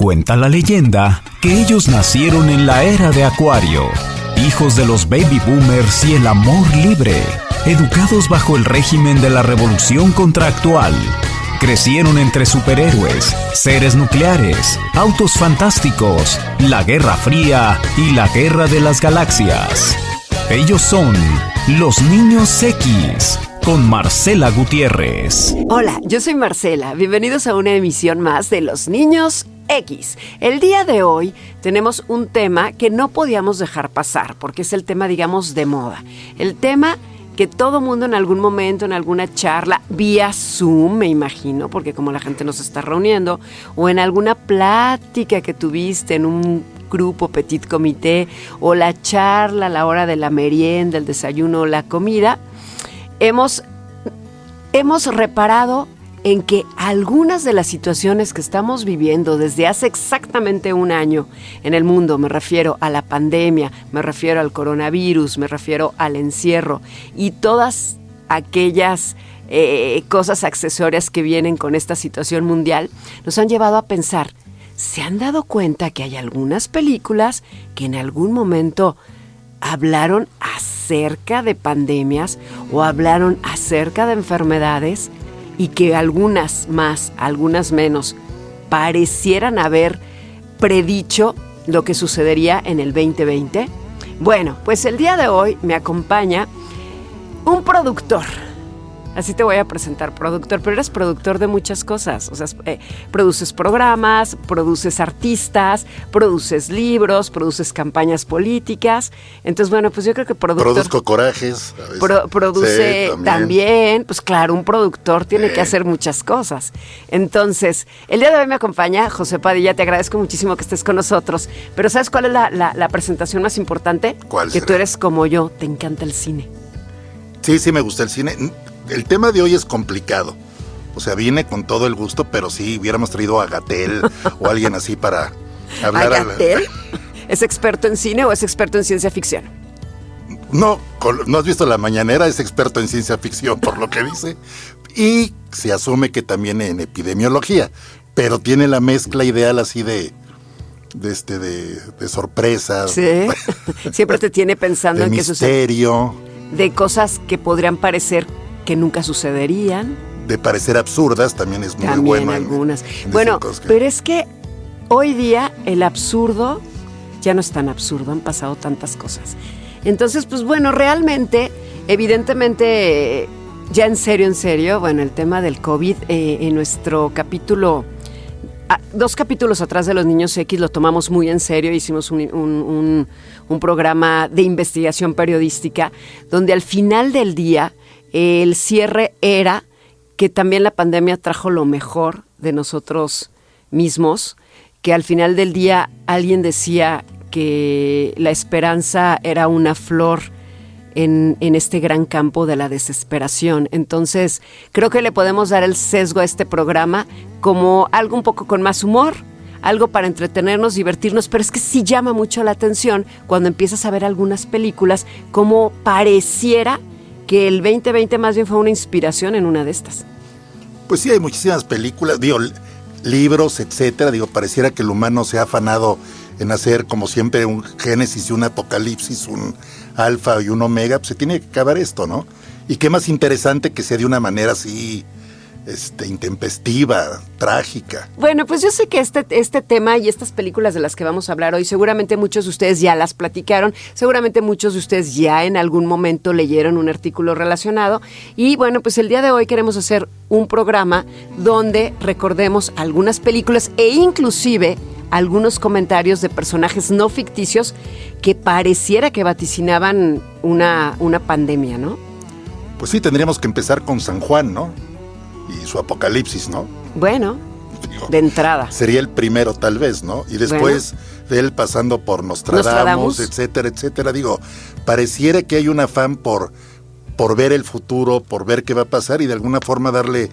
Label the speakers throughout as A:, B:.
A: Cuenta la leyenda que ellos nacieron en la era de Acuario, hijos de los baby boomers y el amor libre, educados bajo el régimen de la revolución contractual. Crecieron entre superhéroes, seres nucleares, autos fantásticos, la Guerra Fría y la Guerra de las Galaxias. Ellos son los Niños X, con Marcela Gutiérrez.
B: Hola, yo soy Marcela. Bienvenidos a una emisión más de Los Niños X. El día de hoy tenemos un tema que no podíamos dejar pasar, porque es el tema, digamos, de moda. El tema que todo mundo en algún momento, en alguna charla, vía Zoom, me imagino, porque como la gente nos está reuniendo, o en alguna plática que tuviste en un grupo, petit comité, o la charla a la hora de la merienda, el desayuno o la comida, hemos reparado en que algunas de las situaciones que estamos viviendo desde hace exactamente un año en el mundo, me refiero a la pandemia, me refiero al coronavirus, me refiero al encierro y todas aquellas cosas accesorias que vienen con esta situación mundial, nos han llevado a pensar, ¿se han dado cuenta que hay algunas películas que en algún momento hablaron acerca de pandemias o hablaron acerca de enfermedades y que algunas más, algunas menos, parecieran haber predicho lo que sucedería en el 2020? Bueno, pues el día de hoy me acompaña un productor. Así te voy a presentar, productor, pero eres productor de muchas cosas. O sea, produces programas, produces artistas, produces libros, produces campañas políticas. Entonces, bueno, pues yo creo que productor...
C: Produzco corajes.
B: Produce sí, también. Pues claro, un productor tiene que hacer muchas cosas. Entonces, el día de hoy me acompaña José Padilla. Te agradezco muchísimo que estés con nosotros. Pero ¿sabes cuál es la presentación más importante?
C: ¿Cuál
B: que
C: será?
B: Tú eres como yo, te encanta el cine.
C: Sí, me gusta el cine. El tema de hoy es complicado. O sea, vine con todo el gusto, pero sí hubiéramos traído a Gatell o alguien así para hablar.
B: ¿A Gatell? ¿Es experto en cine o es experto en ciencia ficción?
C: No has visto La Mañanera, es experto en ciencia ficción, por lo que dice. Y se asume que también en epidemiología, pero tiene la mezcla ideal así de sorpresas.
B: Sí, siempre te tiene pensando en qué sucede.
C: De misterio.
B: De cosas que podrían parecer que nunca sucederían.
C: De parecer absurdas, también es muy
B: también
C: bueno.
B: Algunas. Bueno, pero es que hoy día el absurdo ya no es tan absurdo, han pasado tantas cosas. Entonces, pues bueno, realmente, evidentemente, ya en serio, bueno, el tema del COVID, en nuestro capítulo, 2 capítulos atrás de Los Niños X lo tomamos muy en serio, hicimos un programa de investigación periodística, donde al final del día, el cierre era que también la pandemia trajo lo mejor de nosotros mismos, que al final del día alguien decía que la esperanza era una flor en este gran campo de la desesperación. Entonces, creo que le podemos dar el sesgo a este programa como algo un poco con más humor, algo para entretenernos, divertirnos, pero es que sí llama mucho la atención cuando empiezas a ver algunas películas como pareciera que el 2020 más bien fue una inspiración en una de estas.
C: Pues sí, hay muchísimas películas, libros, etcétera. Pareciera que el humano se ha afanado en hacer, como siempre, un génesis y un apocalipsis, un alfa y un omega. Pues se tiene que acabar esto, ¿no? Y qué más interesante que sea de una manera así intempestiva, trágica.
B: Bueno, pues yo sé que este tema y estas películas de las que vamos a hablar hoy, seguramente muchos de ustedes ya las platicaron, seguramente muchos de ustedes ya en algún momento leyeron un artículo relacionado y bueno, pues el día de hoy queremos hacer un programa donde recordemos algunas películas e inclusive algunos comentarios de personajes no ficticios que pareciera que vaticinaban una pandemia, ¿no?
C: Pues sí, tendríamos que empezar con San Juan, ¿no? Y su apocalipsis, ¿no?
B: Bueno, de entrada.
C: Sería el primero tal vez, ¿no? Y después de él pasando por Nostradamus, etcétera. Pareciera que hay un afán por ver el futuro, por ver qué va a pasar y de alguna forma darle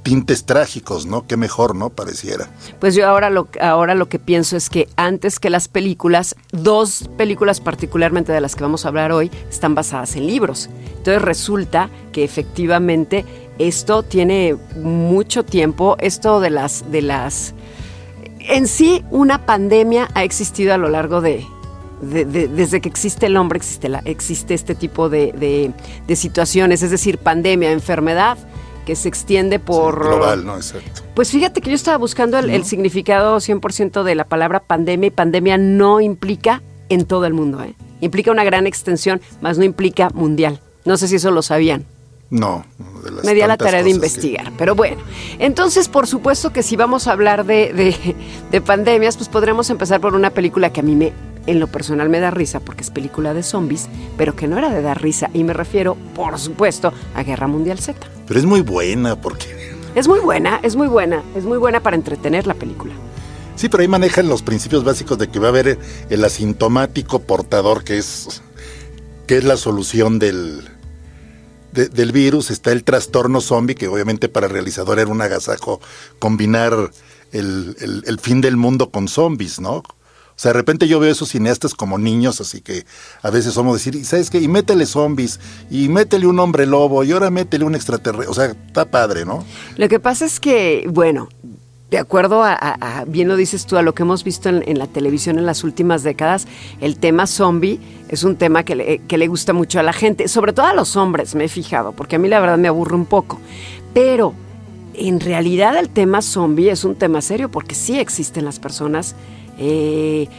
C: tintes trágicos, ¿no? Qué mejor, ¿no? Pareciera.
B: Pues yo ahora lo que pienso es que antes que las películas, 2 películas particularmente de las que vamos a hablar hoy, están basadas en libros. Entonces resulta que efectivamente esto tiene mucho tiempo, esto de las en sí una pandemia ha existido a lo largo desde que existe el hombre, existe este tipo de situaciones, es decir, pandemia, enfermedad que se extiende por...
C: Sí, global, ¿no? Exacto.
B: Pues fíjate que yo estaba buscando el significado 100% de la palabra pandemia, y pandemia no implica en todo el mundo, ¿eh? Implica una gran extensión, más no implica mundial. No sé si eso lo sabían.
C: No.
B: Me di a la tarea de investigar, pero bueno. Entonces, por supuesto que si vamos a hablar de pandemias, pues podremos empezar por una película que a mí en lo personal me da risa, porque es película de zombies, pero que no era de dar risa, y me refiero, por supuesto, a Guerra Mundial Z.
C: Pero es muy buena, porque...
B: Es muy buena para entretener la película.
C: Sí, pero ahí manejan los principios básicos de que va a haber el asintomático portador, que es la solución del virus. Está el trastorno zombie, que obviamente para el realizador era un agasajo combinar el fin del mundo con zombies, ¿no? O sea, de repente yo veo esos cineastas como niños, así que a veces somos decir, ¿y sabes qué? Y métele zombies, y métele un hombre lobo, y ahora métele un extraterrestre. O sea, está padre, ¿no?
B: Lo que pasa es que, bueno, de acuerdo a bien lo dices tú, a lo que hemos visto en la televisión en las últimas décadas, el tema zombie es un tema que le gusta mucho a la gente, sobre todo a los hombres, me he fijado, porque a mí la verdad me aburre un poco. Pero en realidad el tema zombie es un tema serio, porque sí existen las personas.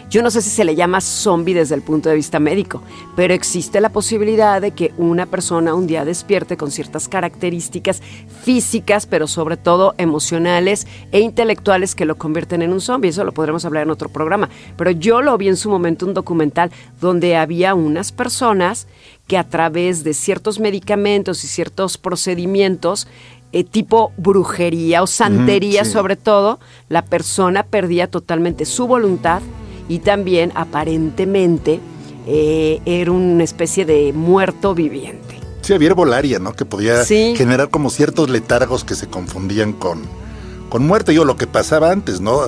B: Yo no sé si se le llama zombie desde el punto de vista médico, pero existe la posibilidad de que una persona un día despierte con ciertas características físicas, pero sobre todo emocionales e intelectuales que lo convierten en un zombie. Eso lo podremos hablar en otro programa, pero yo lo vi en su momento un documental donde había unas personas que a través de ciertos medicamentos y ciertos procedimientos tipo brujería o santería, sí, sobre todo, la persona perdía totalmente su voluntad y también aparentemente era una especie de muerto viviente.
C: Sí, había herbolaria, ¿no? Que podía generar como ciertos letargos que se confundían con muerte. Lo que pasaba antes, ¿no?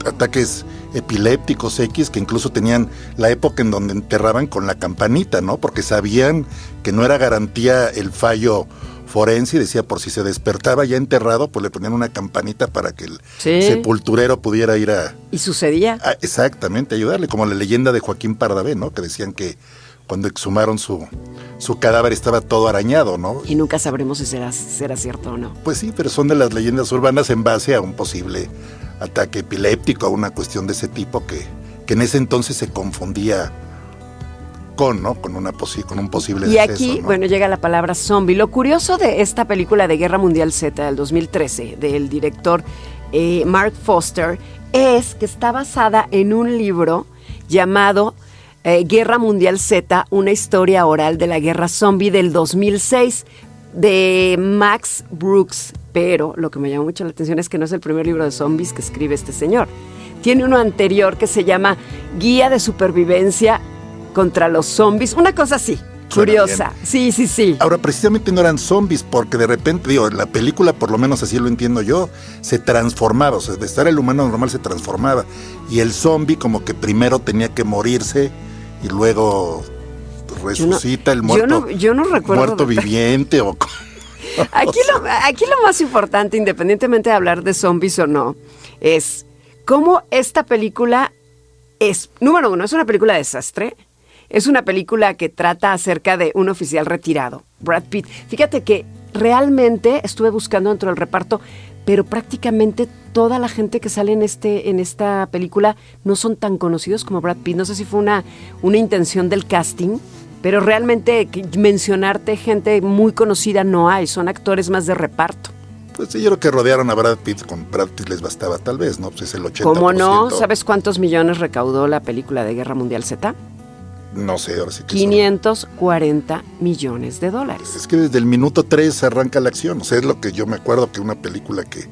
C: Ataques epilépticos X, que incluso tenían la época en donde enterraban con la campanita, ¿no? Porque sabían que no era garantía el fallo forense, y decía, por si se despertaba ya enterrado, pues le ponían una campanita para que el sepulturero pudiera ir a...
B: ¿Y sucedía?
C: Exactamente, ayudarle, como la leyenda de Joaquín Pardavé, ¿no? Que decían que cuando exhumaron su cadáver estaba todo arañado, ¿no?
B: Y nunca sabremos si será cierto o no.
C: Pues sí, pero son de las leyendas urbanas en base a un posible ataque epiléptico, a una cuestión de ese tipo que en ese entonces se confundía con un posible
B: y
C: deceso,
B: aquí,
C: ¿no?
B: Bueno, llega la palabra zombie. Lo curioso de esta película de Guerra Mundial Z del 2013, del director Mark Foster, es que está basada en un libro llamado Guerra Mundial Z, una historia oral de la guerra zombie del 2006, de Max Brooks. Pero lo que me llama mucho la atención es que no es el primer libro de zombies que escribe este señor. Tiene uno anterior que se llama Guía de Supervivencia contra los Zombies, una cosa así, curiosa. Sí.
C: Ahora, precisamente no eran zombies, porque de repente, la película, por lo menos así lo entiendo yo, se transformaba, o sea, de estar el humano normal se transformaba, y el zombie como que primero tenía que morirse, y luego resucita el muerto.
B: Yo no recuerdo.
C: Muerto viviente o...
B: Aquí lo más importante, independientemente de hablar de zombies o no, es cómo esta película es, número uno, es una película de desastre. Es una película que trata acerca de un oficial retirado, Brad Pitt. Fíjate que realmente estuve buscando dentro del reparto, pero prácticamente toda la gente que sale en esta película no son tan conocidos como Brad Pitt. No sé si fue una intención del casting, pero realmente mencionarte gente muy conocida no hay, son actores más de reparto.
C: Pues sí, yo creo que rodearon a Brad Pitt, con Brad Pitt les bastaba tal vez, ¿no? Pues es el 80%.
B: ¿Cómo no? ¿Sabes cuántos millones recaudó la película de Guerra Mundial Z?
C: No sé, ahora sí que
B: 540 millones de dólares.
C: Es que desde el minuto 3 arranca la acción, o sea, es lo que yo me acuerdo, que una película que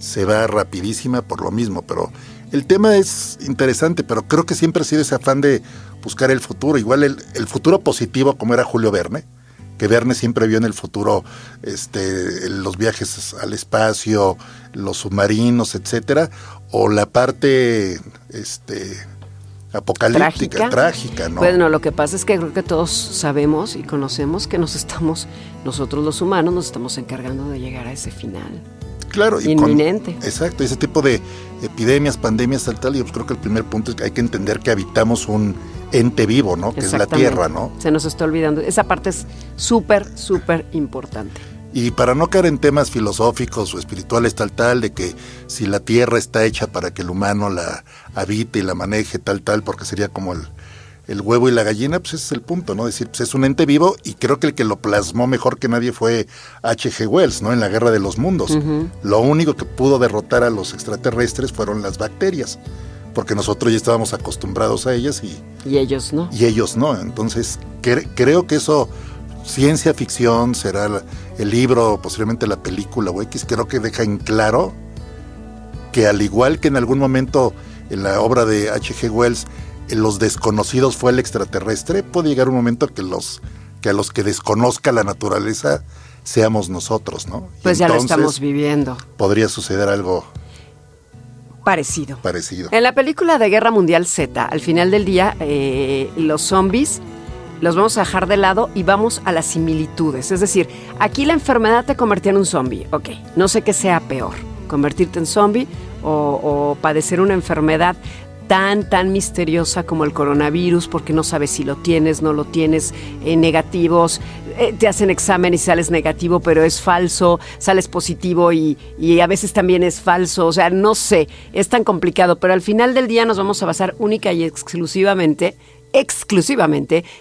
C: se va rapidísima por lo mismo, pero el tema es interesante, pero creo que siempre ha sido ese afán de buscar el futuro, igual el futuro positivo como era Julio Verne, que Verne siempre vio en el futuro los viajes al espacio, los submarinos, etcétera, o la parte apocalíptica, trágica, ¿no?
B: Bueno, lo que pasa es que creo que todos sabemos y conocemos que nosotros los humanos nos estamos encargando de llegar a ese final.
C: claro,
B: inminente.
C: Exacto, ese tipo de epidemias, pandemias, tal, y pues creo que el primer punto es que hay que entender que habitamos un ente vivo, ¿no? Que es la Tierra, ¿no?
B: Se nos está olvidando. Esa parte es súper, súper importante.
C: Y para no caer en temas filosóficos o espirituales, tal, de que si la Tierra está hecha para que el humano la habite y la maneje, tal, porque sería como el huevo y la gallina, pues ese es el punto, ¿no? Es decir, pues es un ente vivo, y creo que el que lo plasmó mejor que nadie fue H.G. Wells, ¿no? En la Guerra de los Mundos. Uh-huh. Lo único que pudo derrotar a los extraterrestres fueron las bacterias, porque nosotros ya estábamos acostumbrados a ellas
B: y ellos no.
C: Y ellos no. Entonces, creo que eso, ciencia ficción, será el libro, posiblemente la película o X, creo que deja en claro que al igual que en algún momento en la obra de H.G. Wells, los desconocidos fue el extraterrestre, puede llegar un momento que a los que desconozca la naturaleza seamos nosotros, ¿no?
B: Pues ya lo estamos viviendo.
C: Podría suceder algo
B: parecido.
C: En
B: la película de Guerra Mundial Z, al final del día, los zombies los vamos a dejar de lado y vamos a las similitudes. Es decir, aquí la enfermedad te convertía en un zombie. Ok, no sé qué sea peor, convertirte en zombie o padecer una enfermedad tan misteriosa como el coronavirus, porque no sabes si lo tienes, no lo tienes, negativos, te hacen examen y sales negativo, pero es falso, sales positivo y a veces también es falso, o sea, no sé, es tan complicado, pero al final del día nos vamos a basar única y exclusivamente,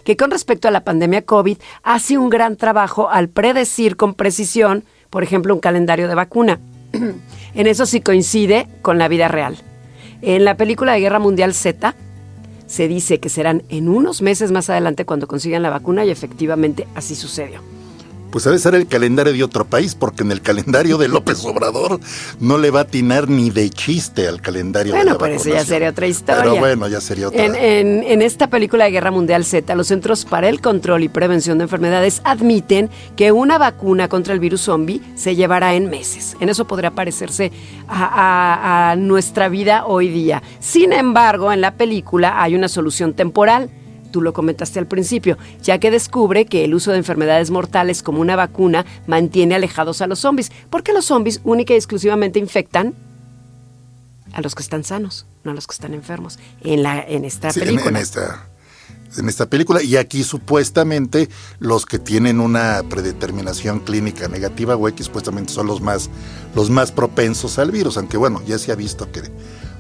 B: que con respecto a la pandemia COVID, hace un gran trabajo al predecir con precisión, por ejemplo, un calendario de vacuna. En eso sí coincide con la vida real. En la película de Guerra Mundial Z se dice que serán en unos meses más adelante cuando consigan la vacuna, y efectivamente así sucedió.
C: Pues debe ser el calendario de otro país, porque en el calendario de López Obrador no le va a atinar ni de chiste al calendario de la vacunación.
B: Bueno, pero eso ya sería otra historia.
C: Pero bueno, ya sería otra.
B: En esta película de Guerra Mundial Z, los Centros para el Control y Prevención de Enfermedades admiten que una vacuna contra el virus zombie se llevará en meses. En eso podría parecerse a nuestra vida hoy día. Sin embargo, en la película hay una solución temporal. Tú lo comentaste al principio, ya que descubre que el uso de enfermedades mortales como una vacuna mantiene alejados a los zombies, porque los zombies única y exclusivamente infectan a los que están sanos, no a los que están enfermos, en esta película.
C: En esta película, y aquí supuestamente los que tienen una predeterminación clínica negativa o X supuestamente son los más propensos al virus, aunque bueno, ya se ha visto que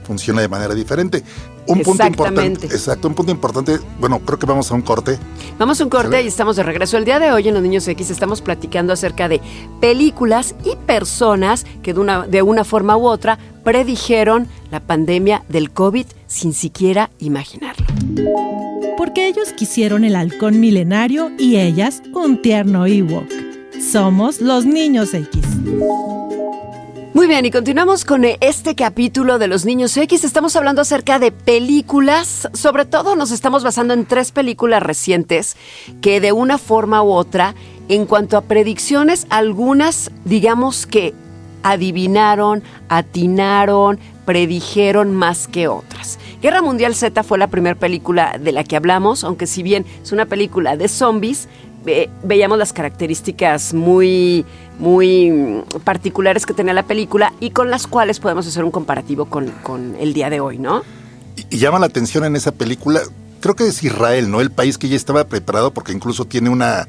C: funciona de manera diferente. Un punto importante, bueno, creo que vamos a un corte.
B: Vamos a un corte y estamos de regreso. El día de hoy en Los Niños X estamos platicando acerca de películas y personas que de una forma u otra predijeron la pandemia del COVID sin siquiera imaginarlo.
D: Porque ellos quisieron el halcón milenario y ellas un tierno Ewok. Somos Los Niños X.
B: Muy bien, y continuamos con este capítulo de Los Niños X. Estamos hablando acerca de películas. Sobre todo nos estamos basando en 3 películas recientes que de una forma u otra, en cuanto a predicciones, algunas digamos que adivinaron, atinaron, predijeron más que otras. Guerra Mundial Z fue la primera película de la que hablamos, aunque si bien es una película de zombies, veíamos las características muy particulares que tenía la película y con las cuales podemos hacer un comparativo con el día de hoy, ¿no?
C: Y llama la atención en esa película, creo que es Israel, ¿no? El país que ya estaba preparado, porque incluso tiene una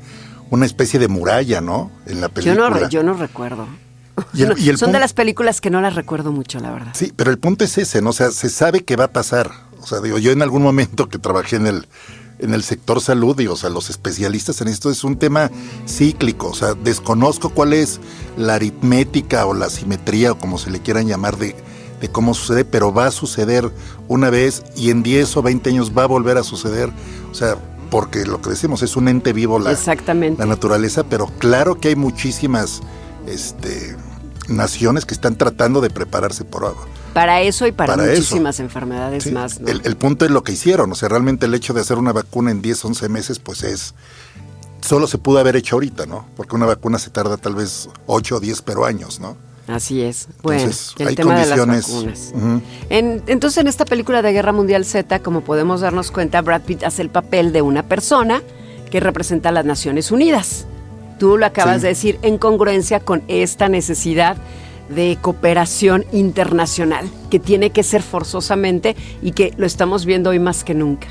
C: especie de muralla, ¿no? En la película.
B: Yo no recuerdo. Son de las películas que no las recuerdo mucho, la verdad.
C: Sí, pero el punto es ese, ¿no? O sea, se sabe que va a pasar. O sea, digo, yo en algún momento que trabajé en el sector salud, digo, o sea, los especialistas en esto es un tema cíclico, o sea, desconozco cuál es la aritmética o la simetría o como se le quieran llamar de cómo sucede, pero va a suceder una vez y en 10 o 20 años va a volver a suceder, o sea, porque lo que decimos es un ente vivo la naturaleza, pero claro que hay muchísimas naciones que están tratando de prepararse
B: para eso y para muchísimas enfermedades, sí, más, ¿no?
C: El punto es lo que hicieron, o sea, realmente el hecho de hacer una vacuna en 10, 11 meses, pues solo se pudo haber hecho ahorita, ¿no? Porque una vacuna se tarda tal vez 8 o 10 años, ¿no?
B: Así es.
C: Entonces,
B: bueno, el
C: hay
B: tema
C: condiciones.
B: De las vacunas.
C: Uh-huh.
B: Entonces, en esta película de Guerra Mundial Z, como podemos darnos cuenta, Brad Pitt hace el papel de una persona que representa a las Naciones Unidas. Tú lo acabas de decir, en congruencia con esta necesidad de cooperación internacional, que tiene que ser forzosamente y que lo estamos viendo hoy más que nunca.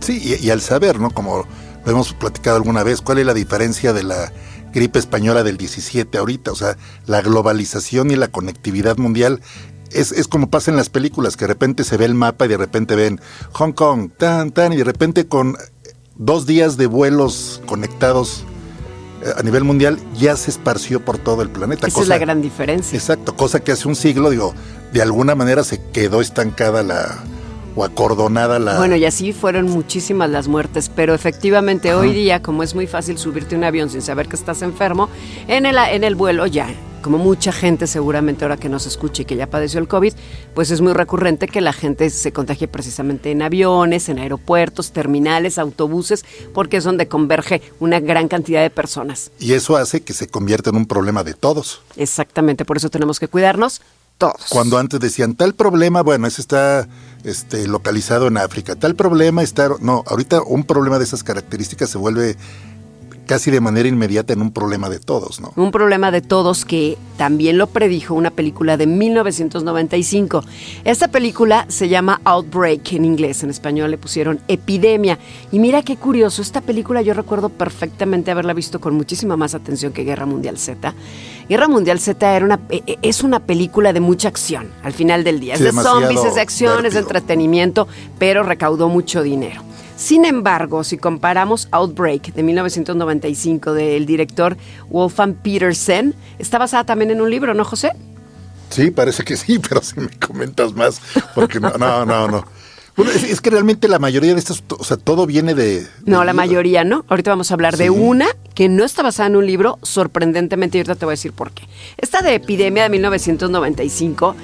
C: Sí, y al saber, ¿no? Como lo hemos platicado alguna vez, ¿cuál es la diferencia de la gripe española del 17 ahorita? O sea, la globalización y la conectividad mundial es como pasa en las películas, que de repente se ve el mapa y de repente ven Hong Kong, y de repente con 2 días de vuelos conectados a nivel mundial ya se esparció por todo el planeta.
B: Esa es la gran diferencia.
C: Exacto, cosa que hace un siglo, de alguna manera se quedó estancada o acordonada la...
B: Bueno, y así fueron muchísimas las muertes, pero efectivamente hoy día, como es muy fácil subirte a un avión sin saber que estás enfermo, en el vuelo ya, como mucha gente seguramente ahora que nos escuche y que ya padeció el COVID, pues es muy recurrente que la gente se contagie precisamente en aviones, en aeropuertos, terminales, autobuses, porque es donde converge una gran cantidad de personas.
C: Y eso hace que se convierta en un problema de todos.
B: Exactamente, por eso tenemos que cuidarnos todos.
C: Cuando antes decían, tal problema, bueno, ese está localizado en África, tal problema está... No, ahorita un problema de esas características se vuelve casi de manera inmediata en un problema de todos, ¿no?
B: Un problema de todos que también lo predijo una película de 1995. Esta película se llama Outbreak en inglés, en español le pusieron Epidemia. Y mira qué curioso, esta película yo recuerdo perfectamente haberla visto con muchísima más atención que Guerra Mundial Z. Guerra Mundial Z es una película de mucha acción al final del día.
C: Sí,
B: es de zombies, es de acción,
C: vértigo.
B: Es de entretenimiento, pero recaudó mucho dinero. Sin embargo, si comparamos Outbreak de 1995 del director Wolfgang Petersen, está basada también en un libro, ¿no, José?
C: Sí, parece que sí, pero si me comentas más, porque no. Bueno, es que realmente la mayoría de estas, o sea, todo viene de...
B: No, la mayoría no. Ahorita vamos a hablar de una que no está basada en un libro, sorprendentemente, y ahorita te voy a decir por qué. Esta de Epidemia de 1995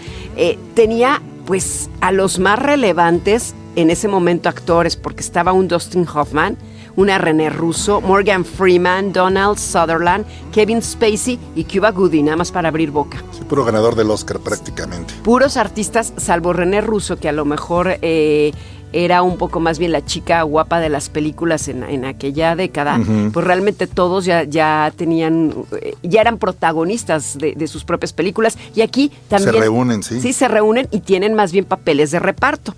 B: tenía, pues, a los más relevantes en ese momento actores, porque estaba un Dustin Hoffman, una René Russo, Morgan Freeman, Donald Sutherland, Kevin Spacey y Cuba Gooding, nada más para abrir boca.
C: Sí, puro ganador del Oscar prácticamente.
B: Puros artistas, salvo René Russo, que a lo mejor era un poco más bien la chica guapa de las películas en aquella década, pues realmente todos ya tenían, ya eran protagonistas de sus propias películas, y aquí también...
C: Se reúnen, sí.
B: Sí, se reúnen y tienen más bien papeles de reparto.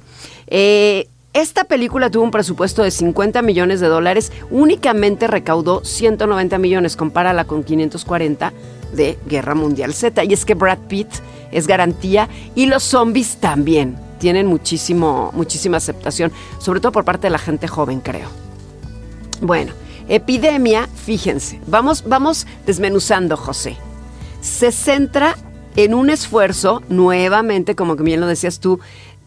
B: Esta película tuvo un presupuesto de $50 millones, únicamente recaudó 190 millones, compárala con 540 de Guerra Mundial Z. Y es que Brad Pitt es garantía y los zombies también tienen muchísima aceptación, sobre todo por parte de la gente joven, creo. Bueno, Epidemia, fíjense, vamos desmenuzando, José. Se centra en un esfuerzo, nuevamente, como que bien lo decías tú,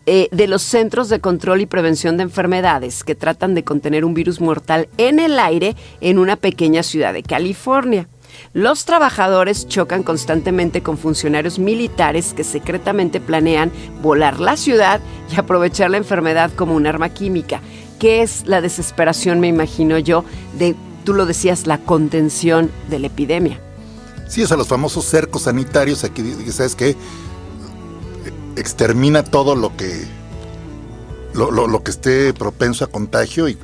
B: de los Centros de Control y Prevención de Enfermedades que tratan de contener un virus mortal en el aire en una pequeña ciudad de California. Los trabajadores chocan constantemente con funcionarios militares que secretamente planean volar la ciudad y aprovechar la enfermedad como un arma química, que es la desesperación, me imagino yo, de, tú lo decías, la contención de la epidemia.
C: Sí, o sea, los famosos cercos sanitarios, aquí, ¿sabes qué? Extermina todo lo que esté propenso a contagio y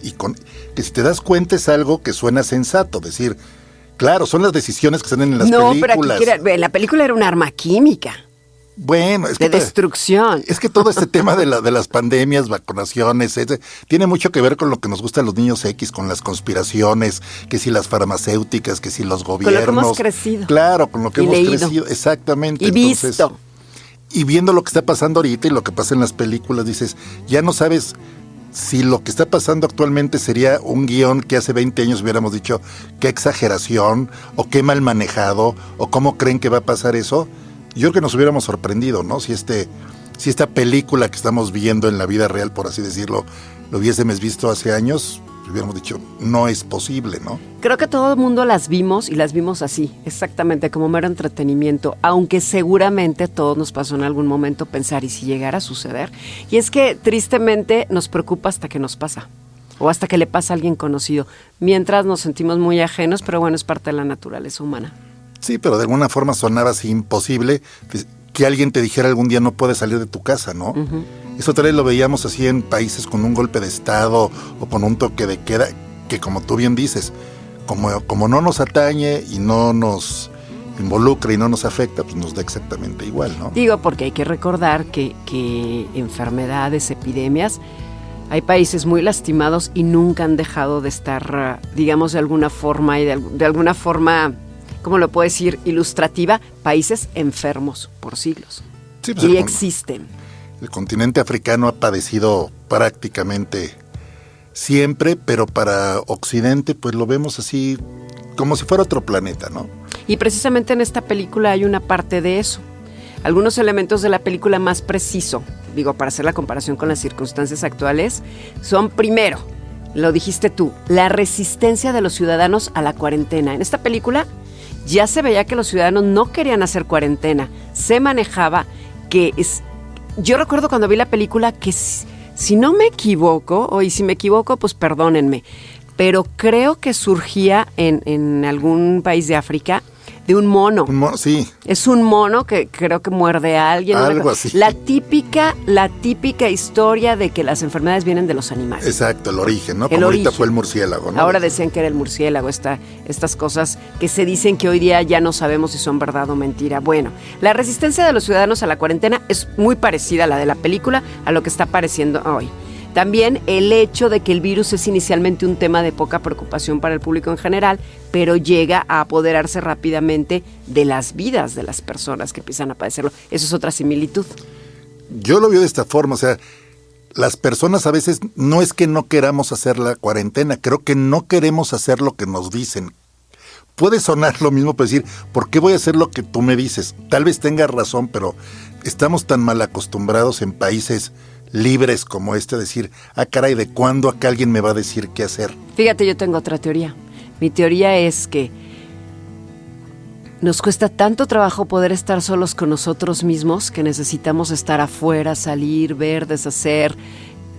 C: que si te das cuenta es algo que suena sensato, decir, claro, son las decisiones que se dan en las películas.
B: No, pero la película era un arma química.
C: Bueno, es que
B: destrucción.
C: Es que todo este tema de las pandemias, vacunaciones, tiene mucho que ver con lo que nos gustan los niños X, con las conspiraciones, que si las farmacéuticas, que si los gobiernos.
B: Con lo que hemos crecido.
C: Claro, con lo que hemos
B: leído.
C: crecido, exactamente.
B: Y
C: entonces,
B: visto.
C: Y viendo lo que está pasando ahorita y lo que pasa en las películas, dices, ya no sabes si lo que está pasando actualmente sería un guión que hace 20 años hubiéramos dicho qué exageración o qué mal manejado o cómo creen que va a pasar eso. Yo creo que nos hubiéramos sorprendido, ¿no? Si esta película que estamos viendo en la vida real, por así decirlo, lo hubiésemos visto hace años, hubiéramos dicho, no es posible, ¿no?
B: Creo que todo el mundo las vimos y las vimos así, exactamente, como mero entretenimiento, aunque seguramente todos nos pasó en algún momento pensar, ¿y si llegara a suceder? Y es que tristemente nos preocupa hasta que nos pasa, o hasta que le pasa a alguien conocido, mientras nos sentimos muy ajenos, pero bueno, es parte de la naturaleza humana.
C: Sí, pero de alguna forma sonaba así imposible que alguien te dijera algún día no puedes salir de tu casa, ¿no? Uh-huh. Eso tal vez lo veíamos así en países con un golpe de estado o con un toque de queda, que como tú bien dices, como no nos atañe y no nos involucra y no nos afecta, pues nos da exactamente igual, ¿no?
B: Digo, porque hay que recordar que enfermedades, epidemias, hay países muy lastimados y nunca han dejado de estar, digamos, de alguna forma y de alguna forma, ¿cómo lo puedo decir? Ilustrativa, países enfermos por siglos.
C: Sí, pues
B: y existen.
C: El continente africano ha padecido prácticamente siempre, pero para Occidente pues lo vemos así como si fuera otro planeta, ¿no?
B: Y precisamente en esta película hay una parte de eso. Algunos elementos de la película más preciso, digo, para hacer la comparación con las circunstancias actuales, son primero, lo dijiste tú, la resistencia de los ciudadanos a la cuarentena. En esta película ya se veía que los ciudadanos no querían hacer cuarentena. Se manejaba que yo recuerdo cuando vi la película que si no me equivoco, y si me equivoco, pues perdónenme, pero creo que surgía en algún país de África de un mono.
C: Un mono, sí.
B: Es un mono que creo que muerde a alguien.
C: Algo así.
B: La típica historia de que las enfermedades vienen de los animales.
C: Exacto, el origen, ¿no?
B: El
C: Como ahorita
B: origen.
C: fue el murciélago, ¿no?
B: Ahora decían que era el murciélago, estas cosas que se dicen que hoy día ya no sabemos si son verdad o mentira. Bueno, la resistencia de los ciudadanos a la cuarentena es muy parecida a la de la película, a lo que está apareciendo hoy. También el hecho de que el virus es inicialmente un tema de poca preocupación para el público en general, pero llega a apoderarse rápidamente de las vidas de las personas que empiezan a padecerlo. Eso es otra similitud.
C: Yo lo veo de esta forma, o sea, las personas a veces no es que no queramos hacer la cuarentena, creo que no queremos hacer lo que nos dicen. Puede sonar lo mismo, pero decir, ¿por qué voy a hacer lo que tú me dices? Tal vez tengas razón, pero estamos tan mal acostumbrados en países libres como este, decir, caray, ¿de cuándo acá alguien me va a decir qué hacer?
B: Fíjate, yo tengo otra teoría. Mi teoría es que nos cuesta tanto trabajo poder estar solos con nosotros mismos que necesitamos estar afuera, salir, ver, deshacer,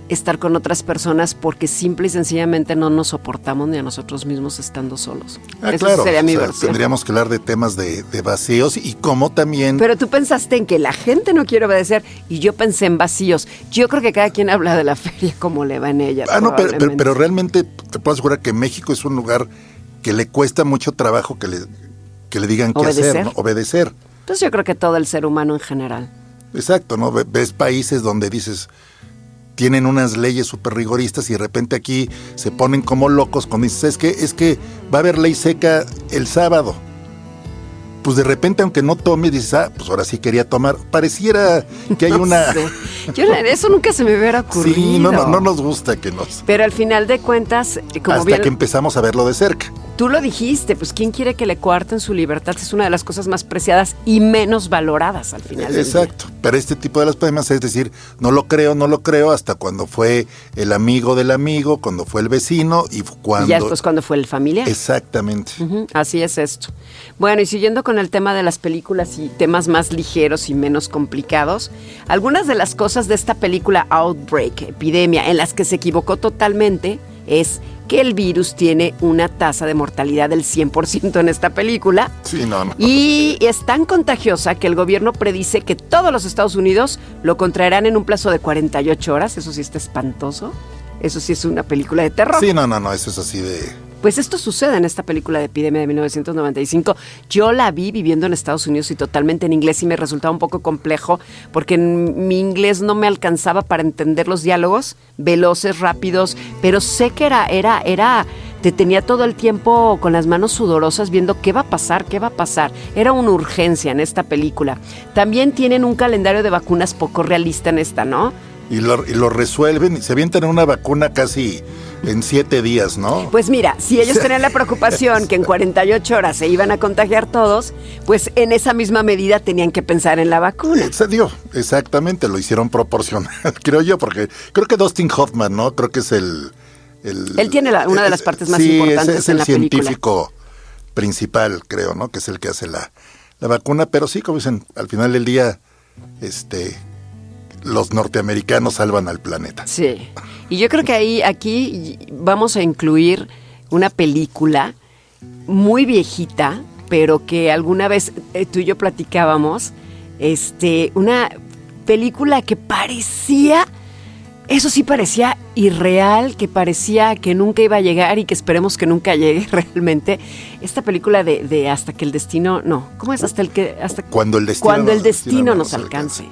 B: estar con otras personas porque simple y sencillamente no nos soportamos ni a nosotros mismos estando solos. Esa
C: claro,
B: sería mi versión.
C: Tendríamos que hablar de temas de vacíos y cómo también...
B: Pero tú pensaste en que la gente no quiere obedecer y yo pensé en vacíos. Yo creo que cada quien habla de la feria como le va en ella.
C: No, pero realmente te puedo asegurar que México es un lugar que le cuesta mucho trabajo que le digan qué hacer, ¿no? Obedecer.
B: Entonces yo creo que todo el ser humano en general.
C: Exacto, ¿no? Ves países donde dices... tienen unas leyes súper rigoristas y de repente aquí se ponen como locos cuando dices, es que va a haber ley seca el sábado. Pues de repente, aunque no tomes, dices, pues ahora sí quería tomar. Pareciera que hay una...
B: sé. Eso nunca se me hubiera ocurrido.
C: Sí, no nos gusta que nos...
B: Pero al final de cuentas... como
C: hasta que empezamos a verlo de cerca.
B: Tú lo dijiste, pues ¿quién quiere que le coarten su libertad? Es una de las cosas más preciadas y menos valoradas al final del día.
C: Exacto, pero este tipo de las problemas es decir, no lo creo, hasta cuando fue el amigo del amigo, cuando fue el vecino y cuando...
B: Y ya después cuando fue el familiar.
C: Exactamente.
B: Así es esto. Bueno, y siguiendo con el tema de las películas y temas más ligeros y menos complicados, algunas de las cosas de esta película Outbreak, Epidemia, en las que se equivocó totalmente, es que el virus tiene una tasa de mortalidad del 100% en esta película.
C: Sí, no.
B: Y es tan contagiosa que el gobierno predice que todos los Estados Unidos lo contraerán en un plazo de 48 horas. Eso sí está espantoso. Eso sí es una película de terror.
C: Sí, no, eso es así de...
B: Pues esto sucede en esta película de Epidemia de 1995. Yo la vi viviendo en Estados Unidos y totalmente en inglés y me resultaba un poco complejo porque mi inglés no me alcanzaba para entender los diálogos veloces, rápidos, pero sé que te tenía todo el tiempo con las manos sudorosas viendo qué va a pasar. Era una urgencia en esta película. También tienen un calendario de vacunas poco realista en esta, ¿no?
C: Y lo resuelven, y se avientan una vacuna casi en 7 días, ¿no?
B: Pues mira, si ellos tenían la preocupación que en 48 horas se iban a contagiar todos, pues en esa misma medida tenían que pensar en la vacuna.
C: Exactamente, lo hicieron proporcional, creo yo, porque creo que Dustin Hoffman, ¿no? Creo que es él
B: tiene una de las partes más importantes en la película.
C: Sí, es el científico principal, creo, ¿no? Que es el que hace la vacuna, pero sí, como dicen, al final del día, los norteamericanos salvan al planeta.
B: Sí, y yo creo que aquí vamos a incluir una película muy viejita, pero que alguna vez tú y yo platicábamos, una película que parecía Eso sí parecía irreal, que parecía que nunca iba a llegar y que esperemos que nunca llegue realmente. Esta película de Hasta que el destino... No, ¿cómo es?
C: Cuando el destino
B: nos alcance.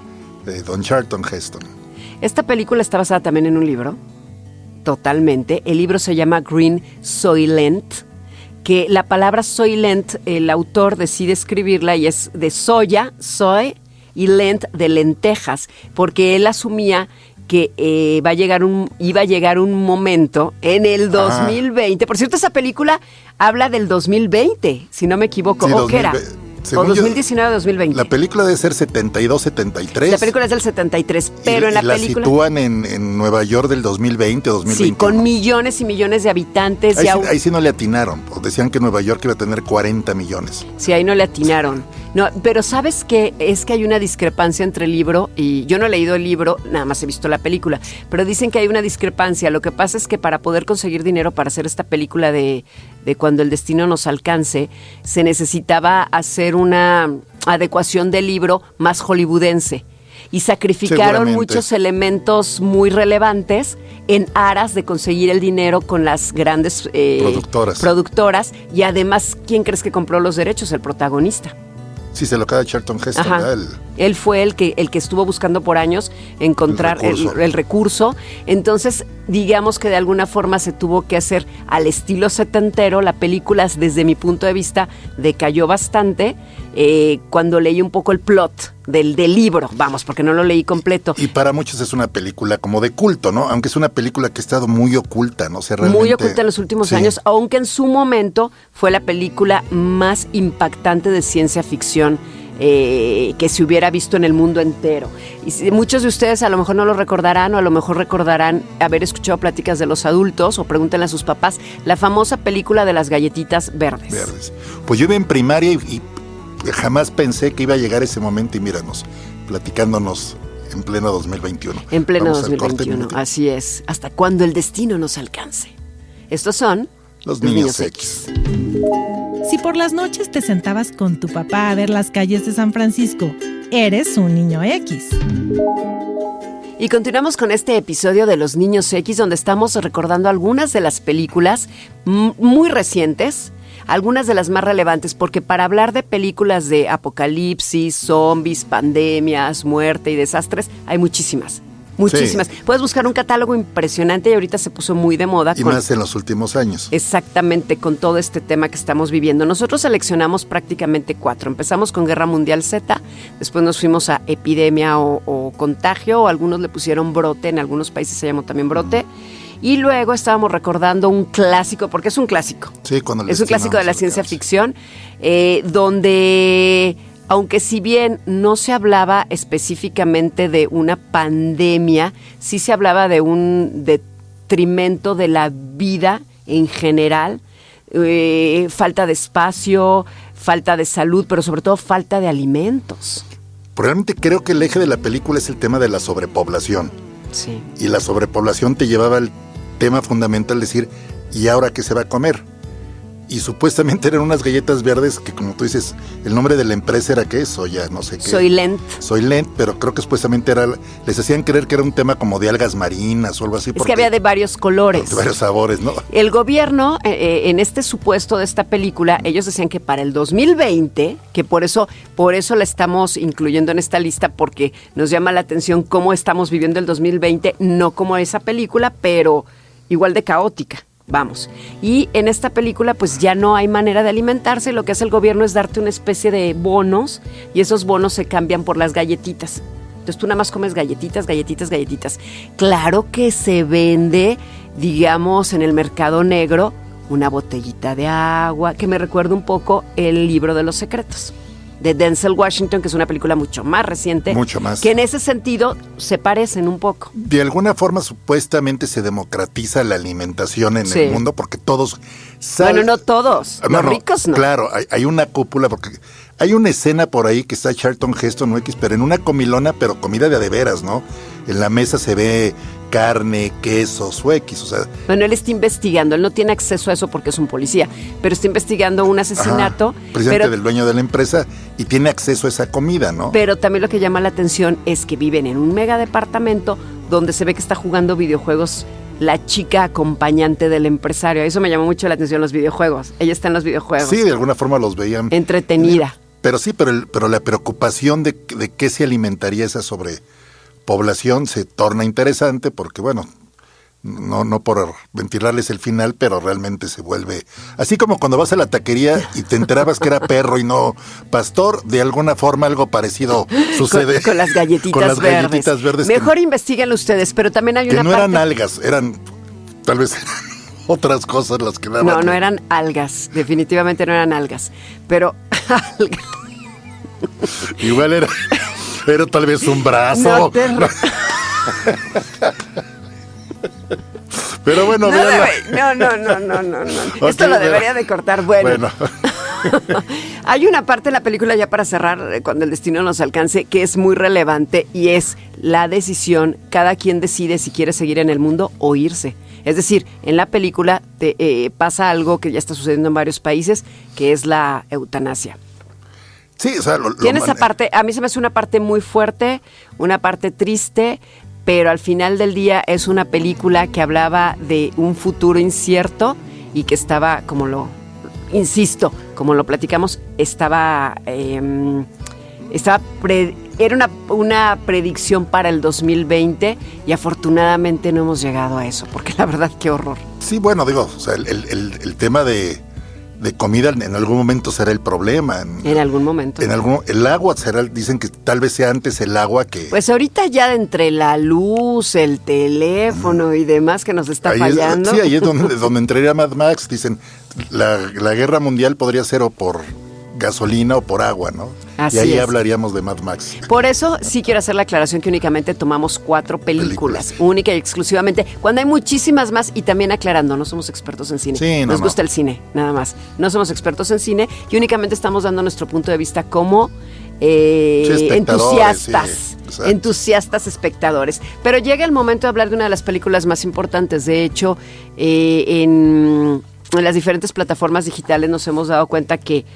C: De Don Charlton Heston.
B: Esta película está basada también en un libro, totalmente. El libro se llama Green Soylent, que la palabra Soylent, el autor decide escribirla y es de soya, soy, y lent de lentejas, porque él asumía que iba a llegar un momento en el 2020. Por cierto, esa película habla del 2020, si no me equivoco.
C: Sí,
B: ¿O qué era? O 2019 2020.
C: La película debe ser 72, 73.
B: La película es del 73, pero en la película...
C: la sitúan en Nueva York del 2020 o 2021.
B: Sí, con millones y millones de habitantes.
C: Ahí sí no le atinaron. Decían que Nueva York iba a tener 40 millones.
B: Sí, ahí no le atinaron. No, pero ¿sabes qué? Es que hay una discrepancia entre el libro y... Yo no he leído el libro, nada más he visto la película. Pero dicen que hay una discrepancia. Lo que pasa es que para poder conseguir dinero para hacer esta película de Cuando el destino nos alcance, se necesitaba hacer una adecuación del libro más hollywoodense. Y sacrificaron muchos elementos muy relevantes en aras de conseguir el dinero con las grandes productoras. Y además, ¿quién crees que compró los derechos? El protagonista.
C: Sí, se lo queda Charlton Heston.
B: Él fue el que estuvo buscando por años encontrar el recurso. Entonces, digamos que de alguna forma se tuvo que hacer al estilo setentero. La película, desde mi punto de vista, decayó bastante cuando leí un poco el plot del libro, porque no lo leí completo.
C: Y para muchos es una película como de culto, ¿no? Aunque es una película que ha estado muy oculta, ¿no?
B: Muy oculta en los últimos años, aunque en su momento fue la película más impactante de ciencia ficción que se hubiera visto en el mundo entero. Y muchos de ustedes a lo mejor no lo recordarán, o a lo mejor recordarán haber escuchado pláticas de los adultos, o pregúntenle a sus papás, la famosa película de las galletitas verdes.
C: Pues yo iba en primaria y jamás pensé que iba a llegar ese momento, y míranos, platicándonos en pleno 2021.
B: En pleno 2021, así es. Hasta cuando el destino nos alcance. Estos son
C: los niños X.
D: Si por las noches te sentabas con tu papá a ver las calles de San Francisco, eres un niño X.
B: Y continuamos con este episodio de Los Niños X, donde estamos recordando algunas de las películas muy recientes, algunas de las más relevantes, porque para hablar de películas de apocalipsis, zombies, pandemias, muerte y desastres, hay muchísimas. Muchísimas. Sí. Puedes buscar un catálogo impresionante y ahorita se puso muy de moda.
C: Y más en los últimos años.
B: Exactamente, con todo este tema que estamos viviendo. Nosotros seleccionamos prácticamente 4. Empezamos con Guerra Mundial Z, después nos fuimos a epidemia o contagio, o algunos le pusieron brote, en algunos países se llamó también brote. Y luego estábamos recordando un clásico, porque es un clásico.
C: Sí, cuando
B: es un clásico de la ciencia ficción, donde... Aunque si bien no se hablaba específicamente de una pandemia, sí se hablaba de un detrimento de la vida en general, falta de espacio, falta de salud, pero sobre todo falta de alimentos.
C: Realmente creo que el eje de la película es el tema de la sobrepoblación.
B: Sí.
C: Y la sobrepoblación te llevaba al tema fundamental de decir, ¿y ahora qué se va a comer? Y supuestamente eran unas galletas verdes que, como tú dices, el nombre de la empresa era ¿qué? Soya, no sé qué. Soylent, pero creo que supuestamente les hacían creer que era un tema como de algas marinas o algo así.
B: Es que había de varios colores.
C: De varios sabores, ¿no?
B: El gobierno, en este supuesto de esta película, ellos decían que para el 2020, que por eso la estamos incluyendo en esta lista, porque nos llama la atención cómo estamos viviendo el 2020, no como esa película, pero igual de caótica. Vamos. Y en esta película pues ya no hay manera de alimentarse, lo que hace el gobierno es darte una especie de bonos y esos bonos se cambian por las galletitas. Entonces tú nada más comes galletitas. Claro que se vende, digamos, en el mercado negro una botellita de agua, que me recuerda un poco El libro de los secretos, de Denzel Washington, que es una película mucho más reciente.
C: Mucho más.
B: Que en ese sentido se parecen un poco.
C: De alguna forma supuestamente se democratiza la alimentación en el mundo porque todos saben...
B: Bueno, no todos, los ricos no.
C: Claro, hay una cúpula porque hay una escena por ahí que está Charlton Heston X, pero en una comilona, pero comida de veras, ¿no? En la mesa se ve carne, quesos o X, o sea...
B: Bueno, él está investigando, él no tiene acceso a eso porque es un policía, pero está investigando un asesinato.
C: Presidente del dueño de la empresa y tiene acceso a esa comida, ¿no?
B: Pero también lo que llama la atención es que viven en un mega departamento donde se ve que está jugando videojuegos la chica acompañante del empresario. Eso me llamó mucho la atención, los videojuegos. Ella está en los videojuegos.
C: Sí, de alguna forma los veían.
B: Entretenida.
C: Pero sí, pero la preocupación de qué se alimentaría esa sobrepoblación se torna interesante porque, bueno, no por ventilarles el final, pero realmente se vuelve... Así como cuando vas a la taquería y te enterabas que era perro y no pastor, de alguna forma algo parecido sucede.
B: Con las galletitas verdes. Mejor investíguenlo ustedes, pero también hay una
C: que no
B: parte...
C: eran algas, tal vez eran otras cosas las que daban.
B: No eran algas, definitivamente no eran algas, pero...
C: Igual era tal vez un brazo. Pero bueno,
B: no.
C: Okay,
B: esto lo debería de cortar. Bueno. Hay una parte en la película, ya para cerrar, cuando el destino nos alcance, que es muy relevante y es la decisión. Cada quien decide si quiere seguir en el mundo o irse. Es decir, en la película pasa algo que ya está sucediendo en varios países, que es la eutanasia.
C: Sí, o sea,
B: tiene esa parte, a mí se me hace una parte muy fuerte, una parte triste, pero al final del día es una película que hablaba de un futuro incierto y que estaba, como lo platicamos, era una predicción para el 2020 y afortunadamente no hemos llegado a eso, porque la verdad, qué horror.
C: Sí, bueno, digo, o sea, el tema de comida en algún momento será el problema.
B: En algún momento.
C: El agua será, dicen que tal vez sea antes el agua que...
B: Pues ahorita ya entre la luz, el teléfono y demás que nos está fallando.
C: Ahí es donde entraría Mad Max. Dicen, la guerra mundial podría ser o por gasolina o por agua, ¿no?
B: Así
C: y ahí
B: es.
C: Hablaríamos de Mad Max.
B: Por eso sí quiero hacer la aclaración que únicamente tomamos 4 películas, única y exclusivamente, cuando hay muchísimas más, y también aclarando, no somos expertos en cine.
C: Sí,
B: nos gusta el cine, nada más. No somos expertos en cine y únicamente estamos dando nuestro punto de vista como entusiastas espectadores. Pero llega el momento de hablar de una de las películas más importantes. De hecho, en las diferentes plataformas digitales nos hemos dado cuenta que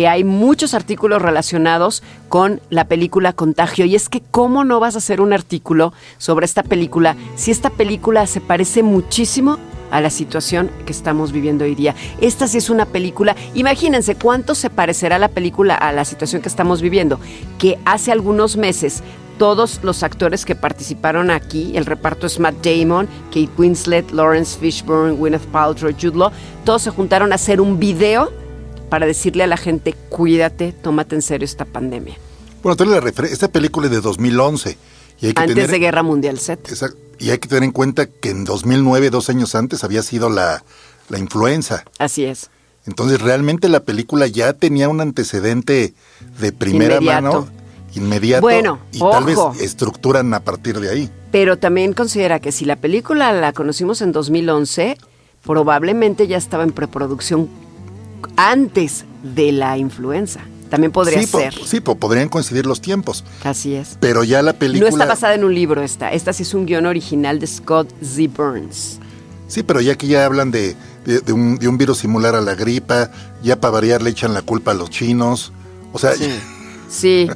B: hay muchos artículos relacionados con la película Contagio. Y es que, ¿cómo no vas a hacer un artículo sobre esta película si esta película se parece muchísimo a la situación que estamos viviendo hoy día? Esta sí es una película, imagínense cuánto se parecerá la película a la situación que estamos viviendo, que hace algunos meses todos los actores que participaron aquí, el reparto es Matt Damon, Kate Winslet, Lawrence Fishburne, Gwyneth Paltrow, Jude Law, todos se juntaron a hacer un video para decirle a la gente, cuídate, tómate en serio esta pandemia.
C: Bueno, esta película es de 2011. Y hay que
B: antes de Guerra Mundial Z.
C: Exacto. Y hay que tener en cuenta que en 2009, 2 años antes, había sido la influenza.
B: Así es.
C: Entonces, realmente la película ya tenía un antecedente de primera mano, inmediato,
B: bueno,
C: y tal vez estructuran a partir de ahí.
B: Pero también considera que si la película la conocimos en 2011, probablemente ya estaba en preproducción antes de la influenza. También podría ser.
C: Podrían coincidir los tiempos.
B: Así es.
C: Pero ya la película...
B: No está basada en un libro esta sí es un guión original de Scott Z. Burns.
C: Sí, pero ya que ya hablan de un virus similar a la gripa, ya para variar le echan la culpa a los chinos. O sea...
B: Sí.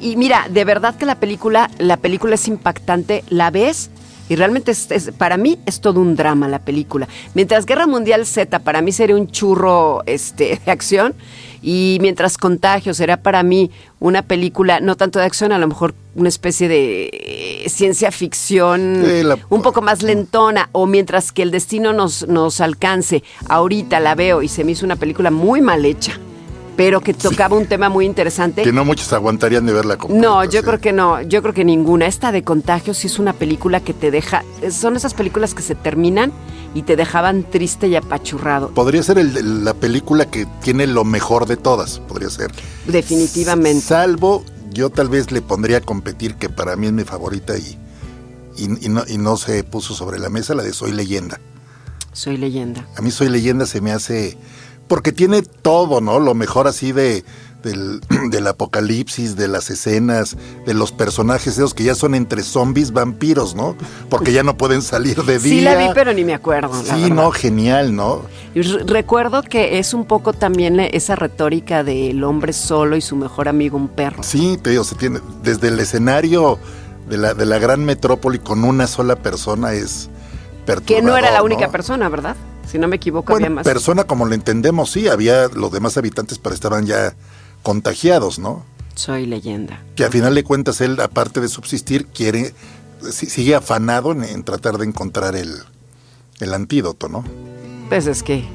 B: Y mira, de verdad que la película es impactante, la ves y realmente para mí es todo un drama la película. Mientras Guerra Mundial Z para mí sería un churro de acción, y mientras Contagio será para mí una película no tanto de acción, a lo mejor una especie de ciencia ficción un poco más lentona, o mientras que El Destino nos alcance, ahorita la veo y se me hizo una película muy mal hecha, pero que tocaba un tema muy interesante.
C: Que no muchos aguantarían de verla completa.
B: No, yo creo que no, yo creo que ninguna. Esta de Contagio sí es una película que te deja, son esas películas que se terminan y te dejaban triste y apachurrado.
C: Podría ser la película que tiene lo mejor de todas, podría ser.
B: Definitivamente.
C: Salvo, yo tal vez le pondría a competir, que para mí es mi favorita y no se puso sobre la mesa, la de Soy Leyenda.
B: Soy Leyenda.
C: A mí Soy Leyenda se me hace... Porque tiene todo, ¿no? Lo mejor así del apocalipsis, de las escenas, de los personajes esos que ya son entre zombies, vampiros, ¿no? Porque ya no pueden salir de día.
B: Sí la vi, pero ni me acuerdo.
C: Sí, no, genial, ¿no?
B: Y recuerdo que es un poco también esa retórica del hombre solo y su mejor amigo un perro.
C: Sí, te digo, se tiene desde el escenario de la gran metrópoli con una sola persona es perturbador.
B: Que no era la única persona, ¿verdad? Si no me equivoco,
C: Bueno,
B: había más.
C: persona como lo entendemos, sí, había los demás habitantes, pero estaban ya contagiados, ¿no?
B: Soy leyenda.
C: Que a final de cuentas él, aparte de subsistir, sigue afanado en tratar de encontrar el antídoto, ¿no?
B: Pues es que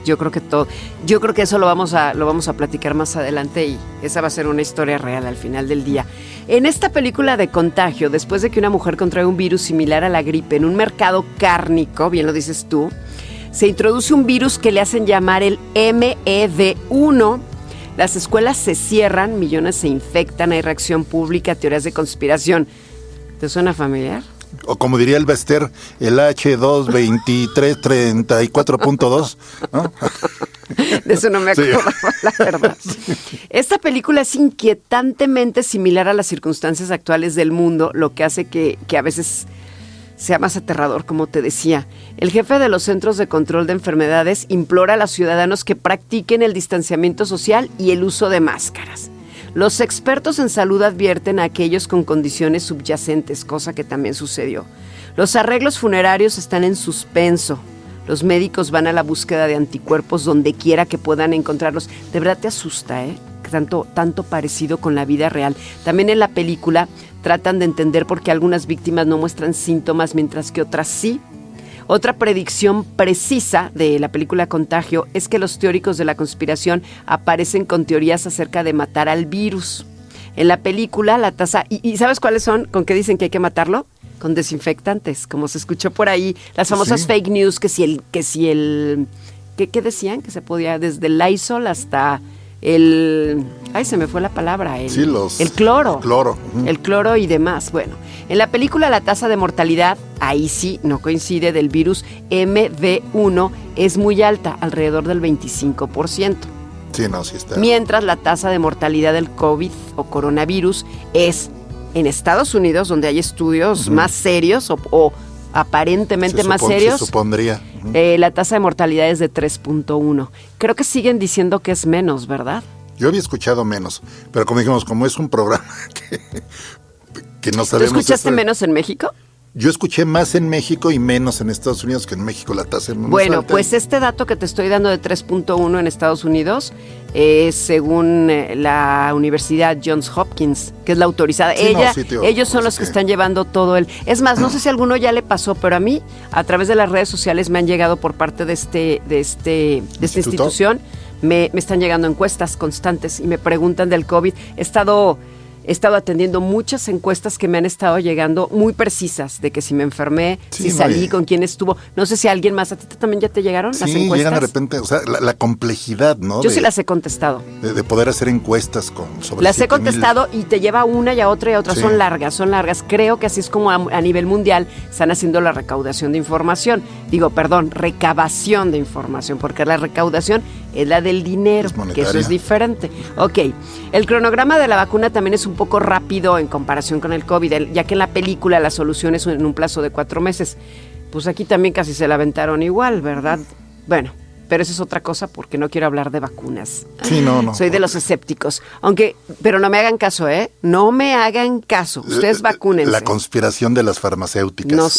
B: yo creo que eso lo vamos a platicar más adelante y esa va a ser una historia real al final del día. En esta película de Contagio, después de que una mujer contrae un virus similar a la gripe en un mercado cárnico, bien lo dices tú, se introduce un virus que le hacen llamar el MEV1. Las escuelas se cierran, millones se infectan, hay reacción pública, teorías de conspiración. ¿Te suena familiar?
C: O como diría el Bester, el H22334.2, ¿no?
B: De eso no me acordaba, la verdad. Esta película es inquietantemente similar a las circunstancias actuales del mundo, lo que hace que a veces sea más aterrador, como te decía. El jefe de los Centros de Control de Enfermedades implora a los ciudadanos que practiquen el distanciamiento social y el uso de máscaras. Los expertos en salud advierten a aquellos con condiciones subyacentes, cosa que también sucedió. Los arreglos funerarios están en suspenso. Los médicos van a la búsqueda de anticuerpos donde quiera que puedan encontrarlos. De verdad te asusta, ¿eh? Tanto parecido con la vida real. También en la película tratan de entender por qué algunas víctimas no muestran síntomas mientras que otras sí. Otra predicción precisa de la película Contagio es que los teóricos de la conspiración aparecen con teorías acerca de matar al virus. En la película la tasa... ¿Y sabes cuáles son? ¿Con qué dicen que hay que matarlo? Con desinfectantes, como se escuchó por ahí. Las famosas fake news, ¿qué decían? Que se podía desde el Lysol hasta se me fue la palabra. El cloro. El cloro y demás. Bueno, en la película la tasa de mortalidad, ahí sí, no coincide, del virus MV1 es muy alta, alrededor del 25%.
C: Sí, no, sí está.
B: Mientras la tasa de mortalidad del COVID o coronavirus es en Estados Unidos, donde hay estudios más serios o aparentemente más serios.
C: Se supondría.
B: La tasa de mortalidad es de 3.1. Creo que siguen diciendo que es menos, ¿verdad?
C: Yo había escuchado menos, pero como dijimos, como es un programa que no sabemos...
B: ¿Tú escuchaste menos en México?
C: Yo escuché más en México y menos en Estados Unidos, que en México la tasa es más alta.
B: Bueno, pues este dato que te estoy dando de 3.1 en Estados Unidos, según la Universidad Johns Hopkins, que es la autorizada.
C: Sí,
B: ellos son los que están llevando todo el... Es más, no sé si a alguno ya le pasó, pero a mí, a través de las redes sociales, me han llegado por parte de esta institución, me están llegando encuestas constantes y me preguntan del COVID. He estado atendiendo muchas encuestas que me han estado llegando muy precisas de que si me enfermé, si salí, con quién estuvo. No sé si a alguien más, ¿a ti también ya te llegaron las encuestas? Sí,
C: llegan de repente, o sea, la complejidad, ¿no?
B: Yo sí las he contestado.
C: De poder hacer encuestas sobre
B: las he contestado y te lleva una y a otra y a otra.
C: Sí.
B: Son largas. Creo que así es como a nivel mundial están haciendo la recaudación de información. Recabación de información, porque la recaudación es la del dinero, que eso es diferente. Ok, el cronograma de la vacuna también es un poco rápido en comparación con el COVID, ya que en la película la solución es en un plazo de 4 meses. Pues aquí también casi se la aventaron igual, ¿verdad? Bueno, pero eso es otra cosa porque no quiero hablar de vacunas.
C: Sí, no.
B: Soy de los escépticos. Pero no me hagan caso, ¿eh? No me hagan caso. Ustedes vacúnense.
C: La conspiración de las farmacéuticas.
B: No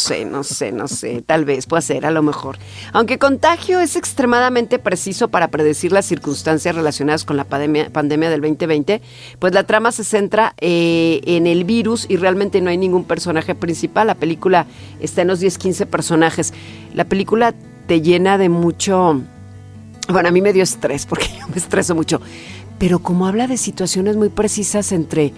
B: sé. Tal vez pueda ser, a lo mejor. Aunque Contagio es extremadamente preciso para predecir las circunstancias relacionadas con la pandemia del 2020, pues la trama se centra en el virus y realmente no hay ningún personaje principal. La película está en los 10-15 personajes. La película te llena de mucho... Bueno, a mí me dio estrés porque yo me estreso mucho, pero como habla de situaciones muy precisas entre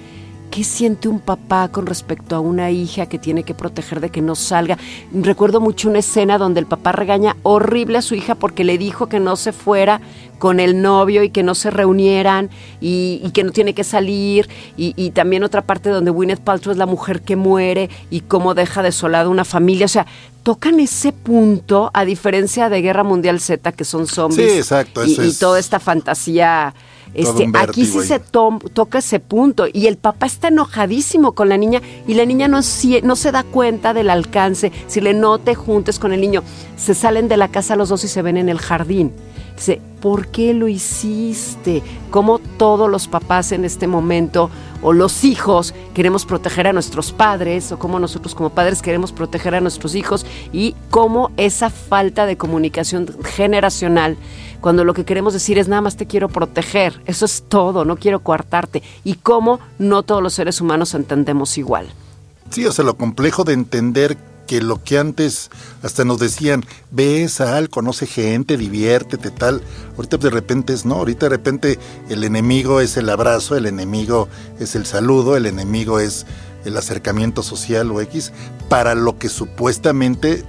B: qué siente un papá con respecto a una hija que tiene que proteger de que no salga. Recuerdo mucho una escena donde el papá regaña horrible a su hija porque le dijo que no se fuera con el novio y que no se reunieran y que no tiene que salir, y también otra parte donde Gwyneth Paltrow es la mujer que muere y cómo deja desolada una familia. O sea, tocan ese punto a diferencia de Guerra Mundial Z, que son zombies.
C: Sí, exacto.
B: Y toda esta fantasía. Aquí sí se toca ese punto y el papá está enojadísimo con la niña y la niña no se da cuenta del alcance. Si no te juntes con el niño, se salen de la casa los dos y se ven en el jardín. Dice, ¿por qué lo hiciste? Cómo todos los papás en este momento, o los hijos, queremos proteger a nuestros padres, o cómo nosotros como padres queremos proteger a nuestros hijos, y cómo esa falta de comunicación generacional, cuando lo que queremos decir es nada más te quiero proteger, eso es todo, no quiero coartarte, y cómo no todos los seres humanos entendemos igual.
C: Sí, o sea, lo complejo de entender que lo que antes hasta nos decían, ve, sal, conoce gente, diviértete, tal, ahorita de repente es no, ahorita de repente el enemigo es el abrazo, el enemigo es el saludo, el enemigo es el acercamiento social o X, para lo que supuestamente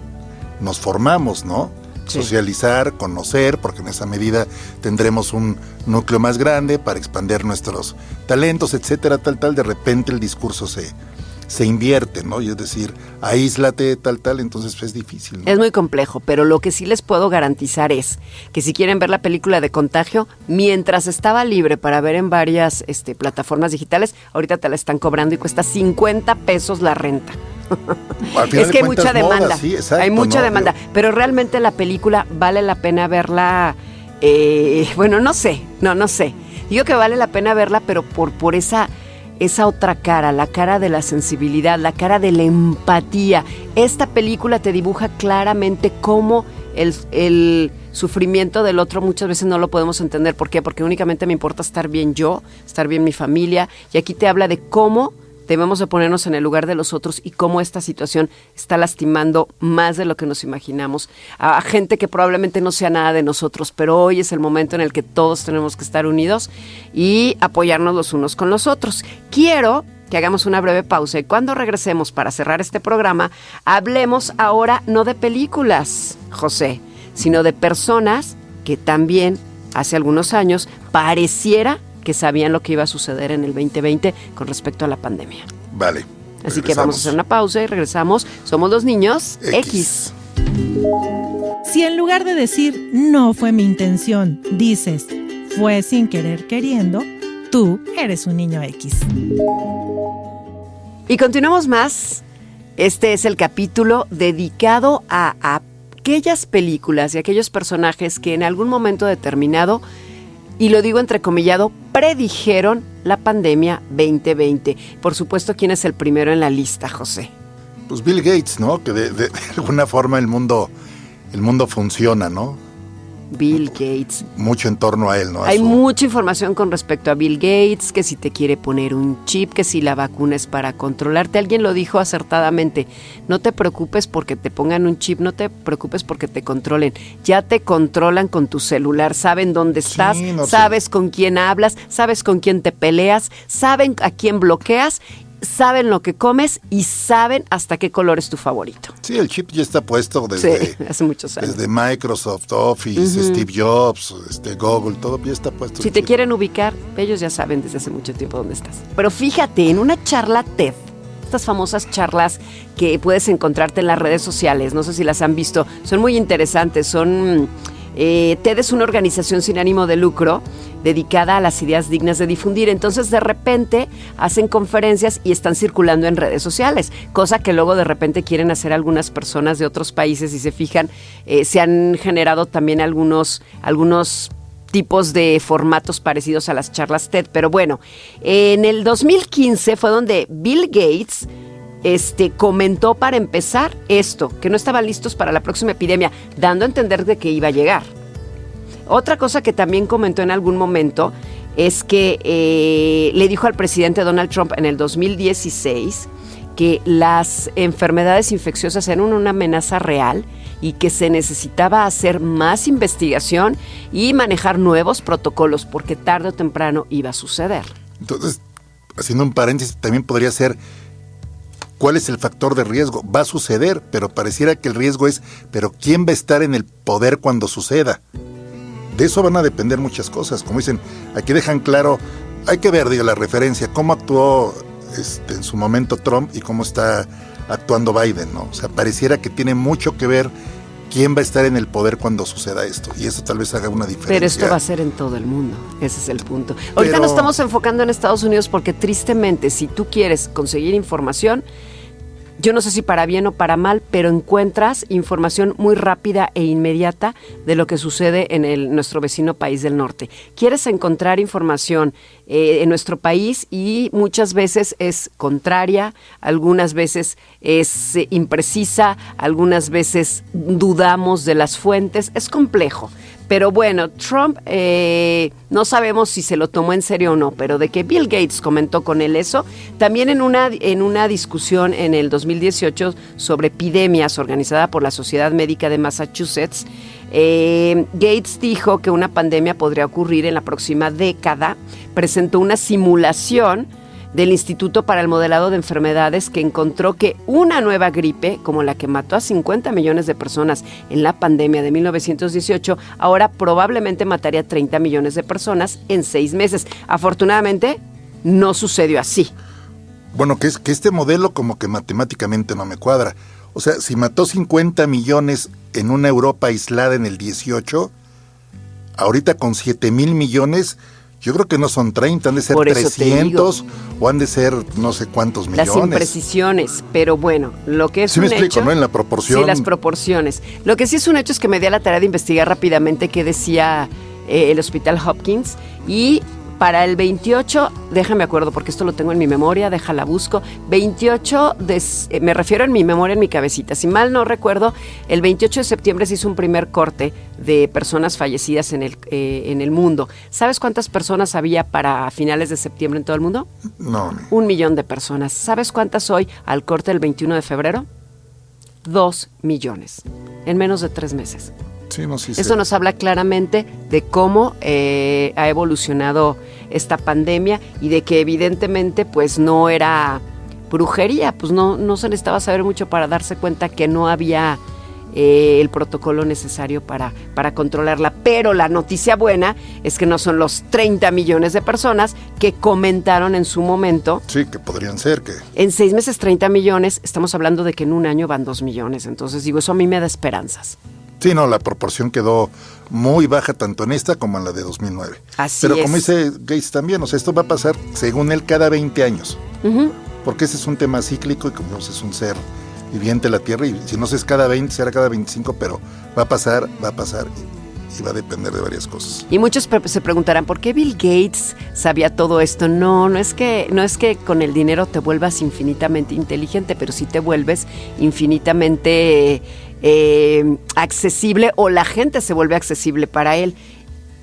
C: nos formamos, ¿no? Sí. Socializar, conocer, porque en esa medida tendremos un núcleo más grande para expandir nuestros talentos, etcétera, tal, de repente el discurso se invierte, ¿no? Y es decir, aíslate, tal, entonces es difícil, ¿no?
B: Es muy complejo, pero lo que sí les puedo garantizar es que si quieren ver la película de Contagio, mientras estaba libre para ver en varias plataformas digitales, ahorita te la están cobrando y cuesta $50 la renta. Es que hay mucha demanda, sí, exacto, hay mucha demanda, pero realmente la película vale la pena verla, bueno, no sé, digo que vale la pena verla, pero por esa otra cara, la cara de la sensibilidad, la cara de la empatía. Esta película te dibuja claramente cómo el sufrimiento del otro muchas veces no lo podemos entender. ¿Por qué? Porque únicamente me importa estar bien yo, estar bien mi familia, y aquí te habla de cómo debemos de ponernos en el lugar de los otros y cómo esta situación está lastimando más de lo que nos imaginamos a gente que probablemente no sea nada de nosotros, pero hoy es el momento en el que todos tenemos que estar unidos y apoyarnos los unos con los otros. Quiero que hagamos una breve pausa y cuando regresemos para cerrar este programa, hablemos ahora no de películas, José, sino de personas que también hace algunos años pareciera que sabían lo que iba a suceder en el 2020 con respecto a la pandemia.
C: Vale.
B: Así que vamos a hacer una pausa y regresamos. Somos los niños X.
D: Si en lugar de decir no fue mi intención, dices fue sin querer queriendo, tú eres un niño X.
B: Y continuamos más. Este es el capítulo dedicado a aquellas películas y aquellos personajes que en algún momento determinado, y lo digo entrecomillado, predijeron la pandemia 2020. Por supuesto, ¿quién es el primero en la lista, José?
C: Pues Bill Gates, ¿no? Que de alguna forma el mundo funciona, ¿no?
B: Bill Gates.
C: Mucho en torno a él, ¿no?
B: Hay mucha información con respecto a Bill Gates, que si te quiere poner un chip, que si la vacuna es para controlarte. Alguien lo dijo acertadamente, no te preocupes porque te pongan un chip, no te preocupes porque te controlen. Ya te controlan con tu celular, saben dónde estás, sí, sabes con quién hablas, sabes con quién te peleas, saben a quién bloqueas, saben lo que comes y saben hasta qué color es tu favorito.
C: Sí, el chip ya está puesto desde
B: hace muchos años.
C: Desde Microsoft Office, Steve Jobs, Google, todo ya está puesto.
B: Si te quieren ubicar, ellos ya saben desde hace mucho tiempo dónde estás. Pero fíjate, en una charla TED, estas famosas charlas que puedes encontrarte en las redes sociales, no sé si las han visto, son muy interesantes, TED es una organización sin ánimo de lucro dedicada a las ideas dignas de difundir. Entonces, de repente, hacen conferencias y están circulando en redes sociales, cosa que luego de repente quieren hacer algunas personas de otros países y se fijan, se han generado también algunos tipos de formatos parecidos a las charlas TED. Pero bueno, en el 2015 fue donde Bill Gates comentó para empezar esto, que no estaban listos para la próxima epidemia, dando a entender de que iba a llegar. Otra cosa que también comentó en algún momento es que le dijo al presidente Donald Trump en el 2016 que las enfermedades infecciosas eran una amenaza real y que se necesitaba hacer más investigación y manejar nuevos protocolos porque tarde o temprano iba a suceder.
C: Entonces, haciendo un paréntesis, también podría ser ¿cuál es el factor de riesgo? Va a suceder, pero pareciera que el riesgo es, pero ¿quién va a estar en el poder cuando suceda? De eso van a depender muchas cosas. Como dicen, aquí dejan claro, hay que ver, la referencia, cómo actuó en su momento Trump y cómo está actuando Biden, ¿no? O sea, pareciera que tiene mucho que ver quién va a estar en el poder cuando suceda esto. Y eso tal vez haga una diferencia.
B: Pero esto va a ser en todo el mundo. Ese es el punto. Ahorita nos estamos enfocando en Estados Unidos porque tristemente, si tú quieres conseguir información, yo no sé si para bien o para mal, pero encuentras información muy rápida e inmediata de lo que sucede en nuestro vecino país del norte. Quieres encontrar información en nuestro país y muchas veces es contraria, algunas veces es imprecisa, algunas veces dudamos de las fuentes, es complejo. Pero bueno, Trump no sabemos si se lo tomó en serio o no, pero de que Bill Gates comentó con él eso, también en una discusión en el 2018 sobre epidemias organizada por la Sociedad Médica de Massachusetts, Gates dijo que una pandemia podría ocurrir en la próxima década, presentó una simulación del Instituto para el Modelado de Enfermedades que encontró que una nueva gripe, como la que mató a 50 millones de personas en la pandemia de 1918, ahora probablemente mataría a 30 millones de personas en 6 meses. Afortunadamente, no sucedió así.
C: Bueno, que este modelo como que matemáticamente no me cuadra. O sea, si mató 50 millones en una Europa aislada en el 18, ahorita con 7,000 millones... Yo creo que no son 30, han de ser 300 o han de ser no sé cuántos millones.
B: Las imprecisiones, pero bueno, lo que es
C: sí
B: un
C: me explico,
B: hecho...
C: ¿no? En la proporción.
B: Sí, las proporciones. Lo que sí es un hecho es que me di a la tarea de investigar rápidamente qué decía el Hospital Hopkins y... Para el 28, déjame acuerdo porque esto lo tengo en mi memoria, déjala busco, 28, me refiero en mi memoria, en mi cabecita, si mal no recuerdo, el 28 de septiembre se hizo un primer corte de personas fallecidas en el mundo. ¿Sabes cuántas personas había para finales de septiembre en todo el mundo?
C: No.
B: 1 millón de personas. ¿Sabes cuántas hoy al corte del 21 de febrero? 2 millones, en menos de 3 meses.
C: Sí, no, sí,
B: Eso nos habla claramente de cómo ha evolucionado esta pandemia y de que evidentemente pues no era brujería, pues no se necesitaba saber mucho para darse cuenta que no había el protocolo necesario para controlarla. Pero la noticia buena es que no son los 30 millones de personas que comentaron en su momento.
C: Sí, que podrían ser que...
B: En 6 meses 30 millones, estamos hablando de que en un año van 2 millones. Entonces digo, eso a mí me da esperanzas.
C: Sí, no, la proporción quedó muy baja tanto en esta como en la de 2009.
B: Así
C: Pero
B: es.
C: como dice Gates también, o sea, esto va a pasar, según él, cada 20 años.
B: Uh-huh.
C: Porque ese es un tema cíclico y como es un ser viviente la Tierra, y si no es cada 20, será cada 25, pero va a pasar y va a depender de varias cosas.
B: Y muchos se preguntarán, ¿por qué Bill Gates sabía todo esto? No es que con el dinero te vuelvas infinitamente inteligente, pero sí te vuelves infinitamente accesible, o la gente se vuelve accesible para él.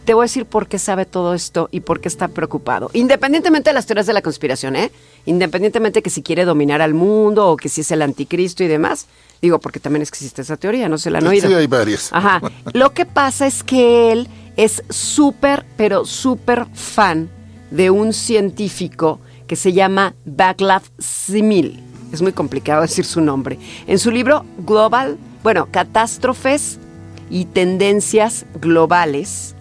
B: Te voy a decir por qué sabe todo esto y por qué está preocupado. Independientemente de las teorías de la conspiración, independientemente de que si quiere dominar al mundo o que si es el anticristo y demás. Digo, porque también existe esa teoría, ¿no se la han oído?
C: Sí, hay varias.
B: Ajá. Lo que pasa es que él es súper, pero súper fan de un científico que se llama Václav Smil. Es muy complicado decir su nombre. En su libro Catástrofes y Tendencias Globales,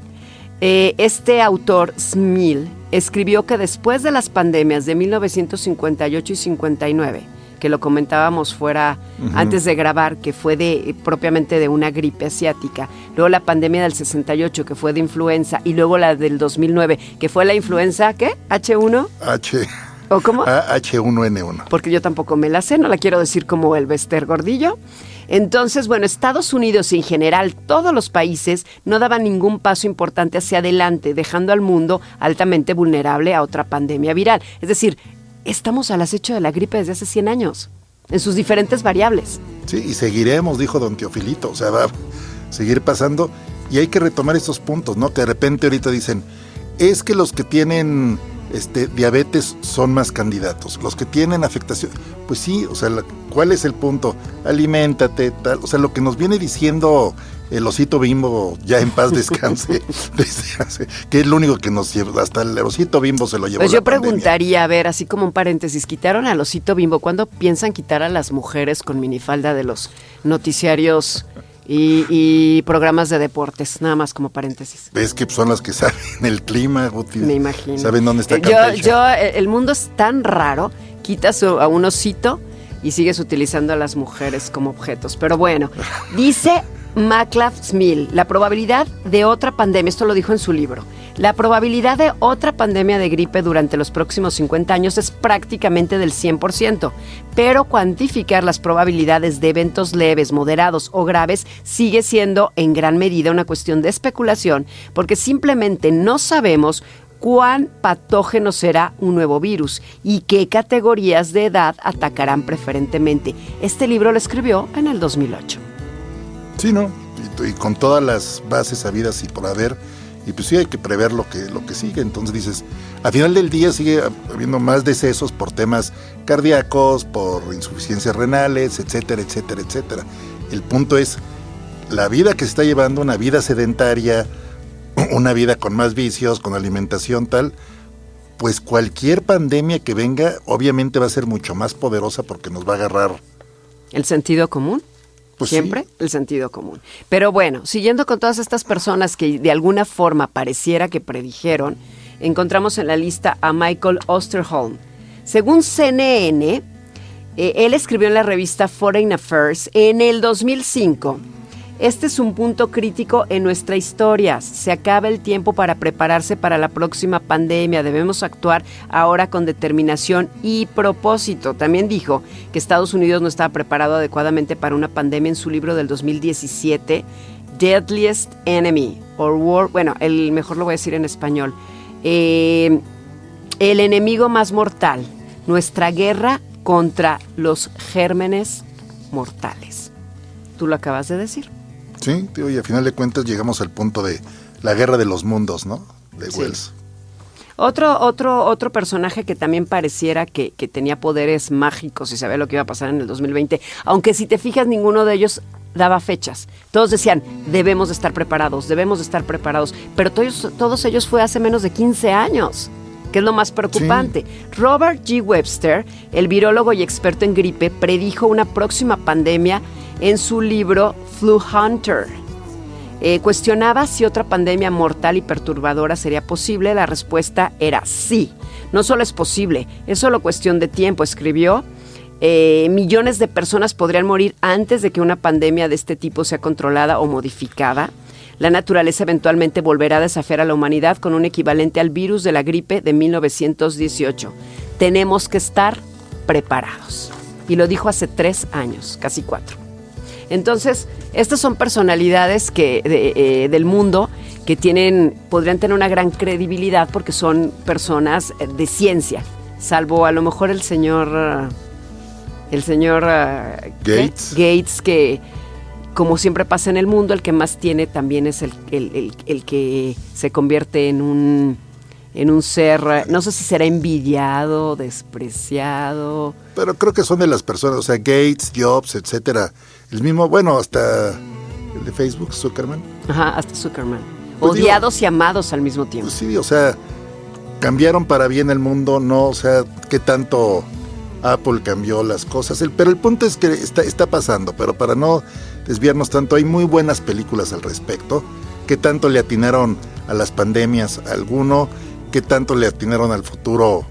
B: este autor, Smil, escribió que después de las pandemias de 1958 y 59, que lo comentábamos fuera antes de grabar, que fue propiamente de una gripe asiática, luego la pandemia del 68, que fue de influenza, y luego la del 2009, que fue la influenza, ¿qué? ¿H1? ¿O cómo?
C: H1N1.
B: Porque yo tampoco me la sé, no la quiero decir como el Bester Gordillo. Entonces, bueno, Estados Unidos y en general todos los países no daban ningún paso importante hacia adelante, dejando al mundo altamente vulnerable a otra pandemia viral. Es decir, estamos al acecho de la gripe desde hace 100 años, en sus diferentes variables.
C: Sí, y seguiremos, dijo don Teofilito, o sea, va a seguir pasando y hay que retomar estos puntos, ¿no? Que de repente ahorita dicen, es que los que tienen diabetes son más candidatos, los que tienen afectación, pues sí, o sea, ¿cuál es el punto? Aliméntate, tal, o sea, lo que nos viene diciendo el osito Bimbo, ya en paz descanse, que es lo único que nos lleva, hasta el osito Bimbo se lo llevó.
B: Pues
C: yo
B: preguntaría, a ver, así como un paréntesis, quitaron al osito Bimbo, ¿cuándo piensan quitar a las mujeres con minifalda de los noticiarios y programas de deportes? Nada más como paréntesis.
C: Ves que son las que saben el clima, Guti.
B: Me imagino.
C: Saben dónde está Campeche.
B: El mundo es tan raro, quitas a un osito y sigues utilizando a las mujeres como objetos. Pero bueno, dice Václav Smil, la probabilidad de otra pandemia, esto lo dijo en su libro, La probabilidad de otra pandemia de gripe durante los próximos 50 años es prácticamente del 100%, pero cuantificar las probabilidades de eventos leves, moderados o graves sigue siendo en gran medida una cuestión de especulación, porque simplemente no sabemos cuán patógeno será un nuevo virus y qué categorías de edad atacarán preferentemente. Este libro lo escribió en el 2008.
C: Sí, ¿no? Y con todas las bases habidas y por haber, y pues sí hay que prever lo que sigue. Entonces dices, al final del día sigue habiendo más decesos por temas cardíacos, por insuficiencias renales, etcétera, etcétera, etcétera. El punto es la vida que se está llevando, una vida sedentaria, una vida con más vicios, con alimentación tal, pues cualquier pandemia que venga obviamente va a ser mucho más poderosa porque nos va a agarrar.
B: ¿El sentido común?
C: Pues
B: siempre
C: sí.
B: El sentido común. Pero bueno, siguiendo con todas estas personas que de alguna forma pareciera que predijeron, encontramos en la lista a Michael Osterholm. Según CNN, él escribió en la revista Foreign Affairs en el 2005. Este es un punto crítico en nuestra historia. Se acaba el tiempo para prepararse para la próxima pandemia. Debemos actuar ahora con determinación y propósito. También dijo que Estados Unidos no estaba preparado adecuadamente para una pandemia en su libro del 2017, Deadliest Enemy, mejor lo voy a decir en español. El enemigo más mortal, nuestra guerra contra los gérmenes mortales. Tú lo acabas de decir.
C: Sí, tío, y a final de cuentas llegamos al punto de la guerra de los mundos, ¿no? De
B: Sí.
C: Wells.
B: Otro personaje que también pareciera que tenía poderes mágicos y sabía lo que iba a pasar en el 2020, aunque si te fijas ninguno de ellos daba fechas. Todos decían, debemos de estar preparados, pero todos ellos fue hace menos de 15 años, que es lo más preocupante. Sí. Robert G. Webster, el virólogo y experto en gripe, predijo una próxima pandemia en su libro Flu Hunter. Cuestionaba si otra pandemia mortal y perturbadora sería posible. La respuesta era sí. No solo es posible, es solo cuestión de tiempo, escribió. Millones de personas podrían morir antes de que una pandemia de este tipo sea controlada o modificada. La naturaleza eventualmente volverá a desafiar a la humanidad con un equivalente al virus de la gripe de 1918. Tenemos que estar preparados. Y lo dijo hace 3 años, casi 4. Entonces, estas son personalidades del mundo que podrían tener una gran credibilidad porque son personas de ciencia, salvo a lo mejor el señor Gates, que como siempre pasa en el mundo, el que más tiene también es el que se convierte en un ser, no sé si será envidiado, despreciado.
C: Pero creo que son de las personas, o sea, Gates, Jobs, etcétera. El mismo, hasta el de Facebook, Zuckerman.
B: Ajá, hasta Zuckerman.
C: Pues
B: odiados y amados al mismo tiempo.
C: Pues sí, o sea, cambiaron para bien el mundo, ¿no? O sea, ¿qué tanto Apple cambió las cosas? Pero el punto es que está pasando, pero para no desviarnos tanto, hay muy buenas películas al respecto. ¿Qué tanto le atinaron a las pandemias a alguno? ¿Qué tanto le atinaron al futuro?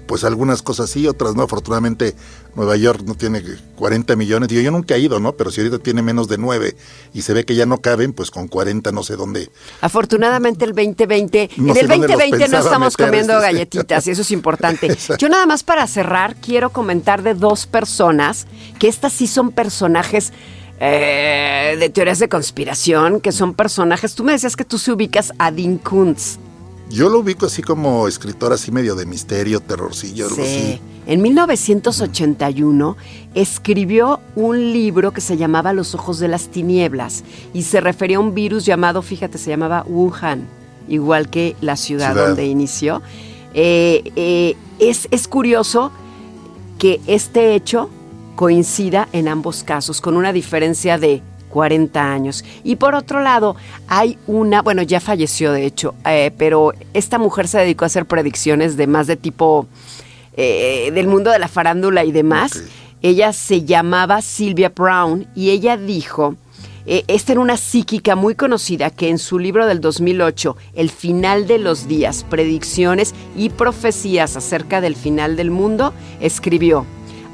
C: Pues algunas cosas sí, otras no. Afortunadamente Nueva York no tiene 40 millones. Digo, yo nunca he ido, ¿no? Pero si ahorita tiene menos de 9 y se ve que ya no caben, pues con 40 no sé dónde.
B: Afortunadamente el 2020, en el 2020 no estamos comiendo galletitas y eso es importante. Yo nada más para cerrar quiero comentar de 2 personas, que estas sí son personajes de teorías de conspiración, que son personajes. Tú me decías que tú se ubicas a Dean Koontz.
C: Yo lo ubico así como escritor, así medio de misterio, terrorcillo, algo así.
B: En 1981 escribió un libro que se llamaba Los ojos de las tinieblas y se refería a un virus llamado, fíjate, se llamaba Wuhan, igual que la ciudad donde inició. Es curioso que este hecho coincida en ambos casos, con una diferencia de 40 años. Y por otro lado, hay ya falleció de hecho, pero esta mujer se dedicó a hacer predicciones de más de tipo del mundo de la farándula y demás. Okay. Ella se llamaba Sylvia Brown y ella dijo, esta era una psíquica muy conocida que en su libro del 2008, El final de los días, predicciones y profecías acerca del final del mundo, escribió,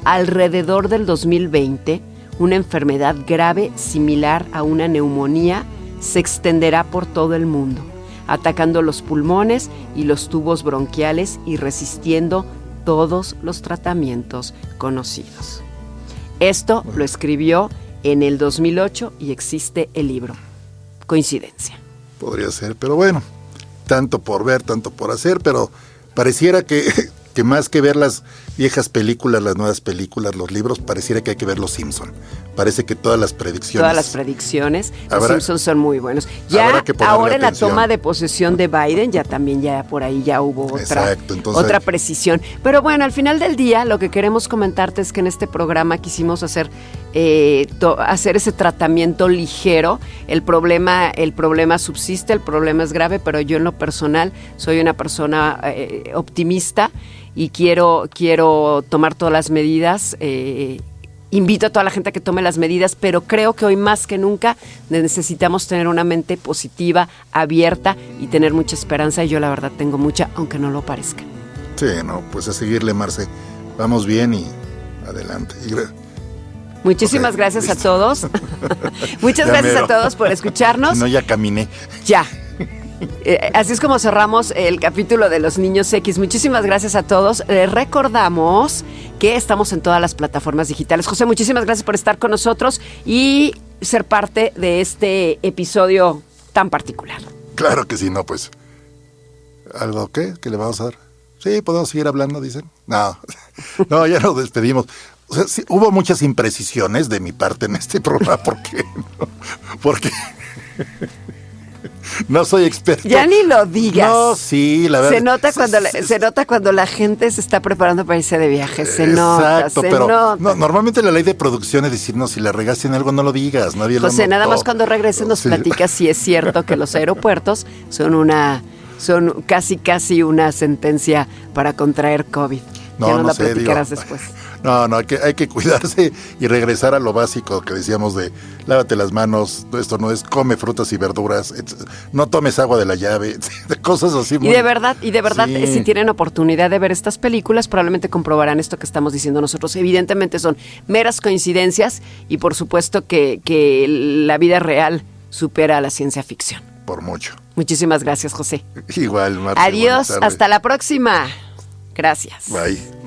B: alrededor del 2020, una enfermedad grave similar a una neumonía se extenderá por todo el mundo. atacando los pulmones y los tubos bronquiales y resistiendo todos los tratamientos conocidos. Esto lo escribió en el 2008 y existe el libro. Coincidencia.
C: Podría ser, pero bueno, tanto por ver, tanto por hacer, pero pareciera que más que ver las viejas películas, las nuevas películas, los libros, pareciera que hay que ver Los Simpson. Parece que todas las predicciones. Los
B: Simpsons son muy buenos. Ya ahora en la toma de posesión de Biden, ya por ahí ya hubo otra precisión. Pero bueno, al final del día, lo que queremos comentarte es que en este programa quisimos hacer ese tratamiento ligero. El problema subsiste, el problema es grave, pero yo en lo personal soy una persona optimista y quiero tomar todas las medidas. Invito a toda la gente a que tome las medidas, pero creo que hoy más que nunca necesitamos tener una mente positiva, abierta y tener mucha esperanza. Y yo la verdad tengo mucha, aunque no lo parezca.
C: Sí, no, pues a seguirle, Marce. Vamos bien y adelante.
B: Muchísimas gracias a todos. Muchas gracias a todos por escucharnos.
C: No, ya caminé.
B: Ya. Así es como cerramos el capítulo de Los Niños X. Muchísimas gracias a todos. Les recordamos que estamos en todas las plataformas digitales. José, muchísimas gracias por estar con nosotros y ser parte de este episodio tan particular.
C: Claro que sí, no, pues. ¿Algo qué? ¿Qué le vamos a dar? Sí, podemos seguir hablando, dicen. No, ya nos despedimos. O sea, sí, hubo muchas imprecisiones de mi parte en este programa. Porque no soy experto.
B: Ya ni lo digas.
C: No, sí, la verdad.
B: Se nota cuando la gente se está preparando para irse de viaje.
C: Exacto, pero
B: nota.
C: No, normalmente la ley de producción es decir, no, si le regaste en algo no lo digas. Nadie
B: José,
C: lo
B: nada
C: notó.
B: más cuando regreses nos platicas si es cierto que los aeropuertos son casi una sentencia para contraer COVID. Ya nos la platicarás después.
C: No, hay que cuidarse y regresar a lo básico que decíamos de lávate las manos, esto no es, come frutas y verduras, no tomes agua de la llave, de cosas así.
B: Y de verdad,
C: sí.
B: Si tienen oportunidad de ver estas películas, probablemente comprobarán esto que estamos diciendo nosotros. Evidentemente son meras coincidencias y por supuesto que la vida real supera a la ciencia ficción.
C: Por mucho.
B: Muchísimas gracias, José.
C: Igual, Marta.
B: Adiós, hasta la próxima. Gracias.
C: Bye.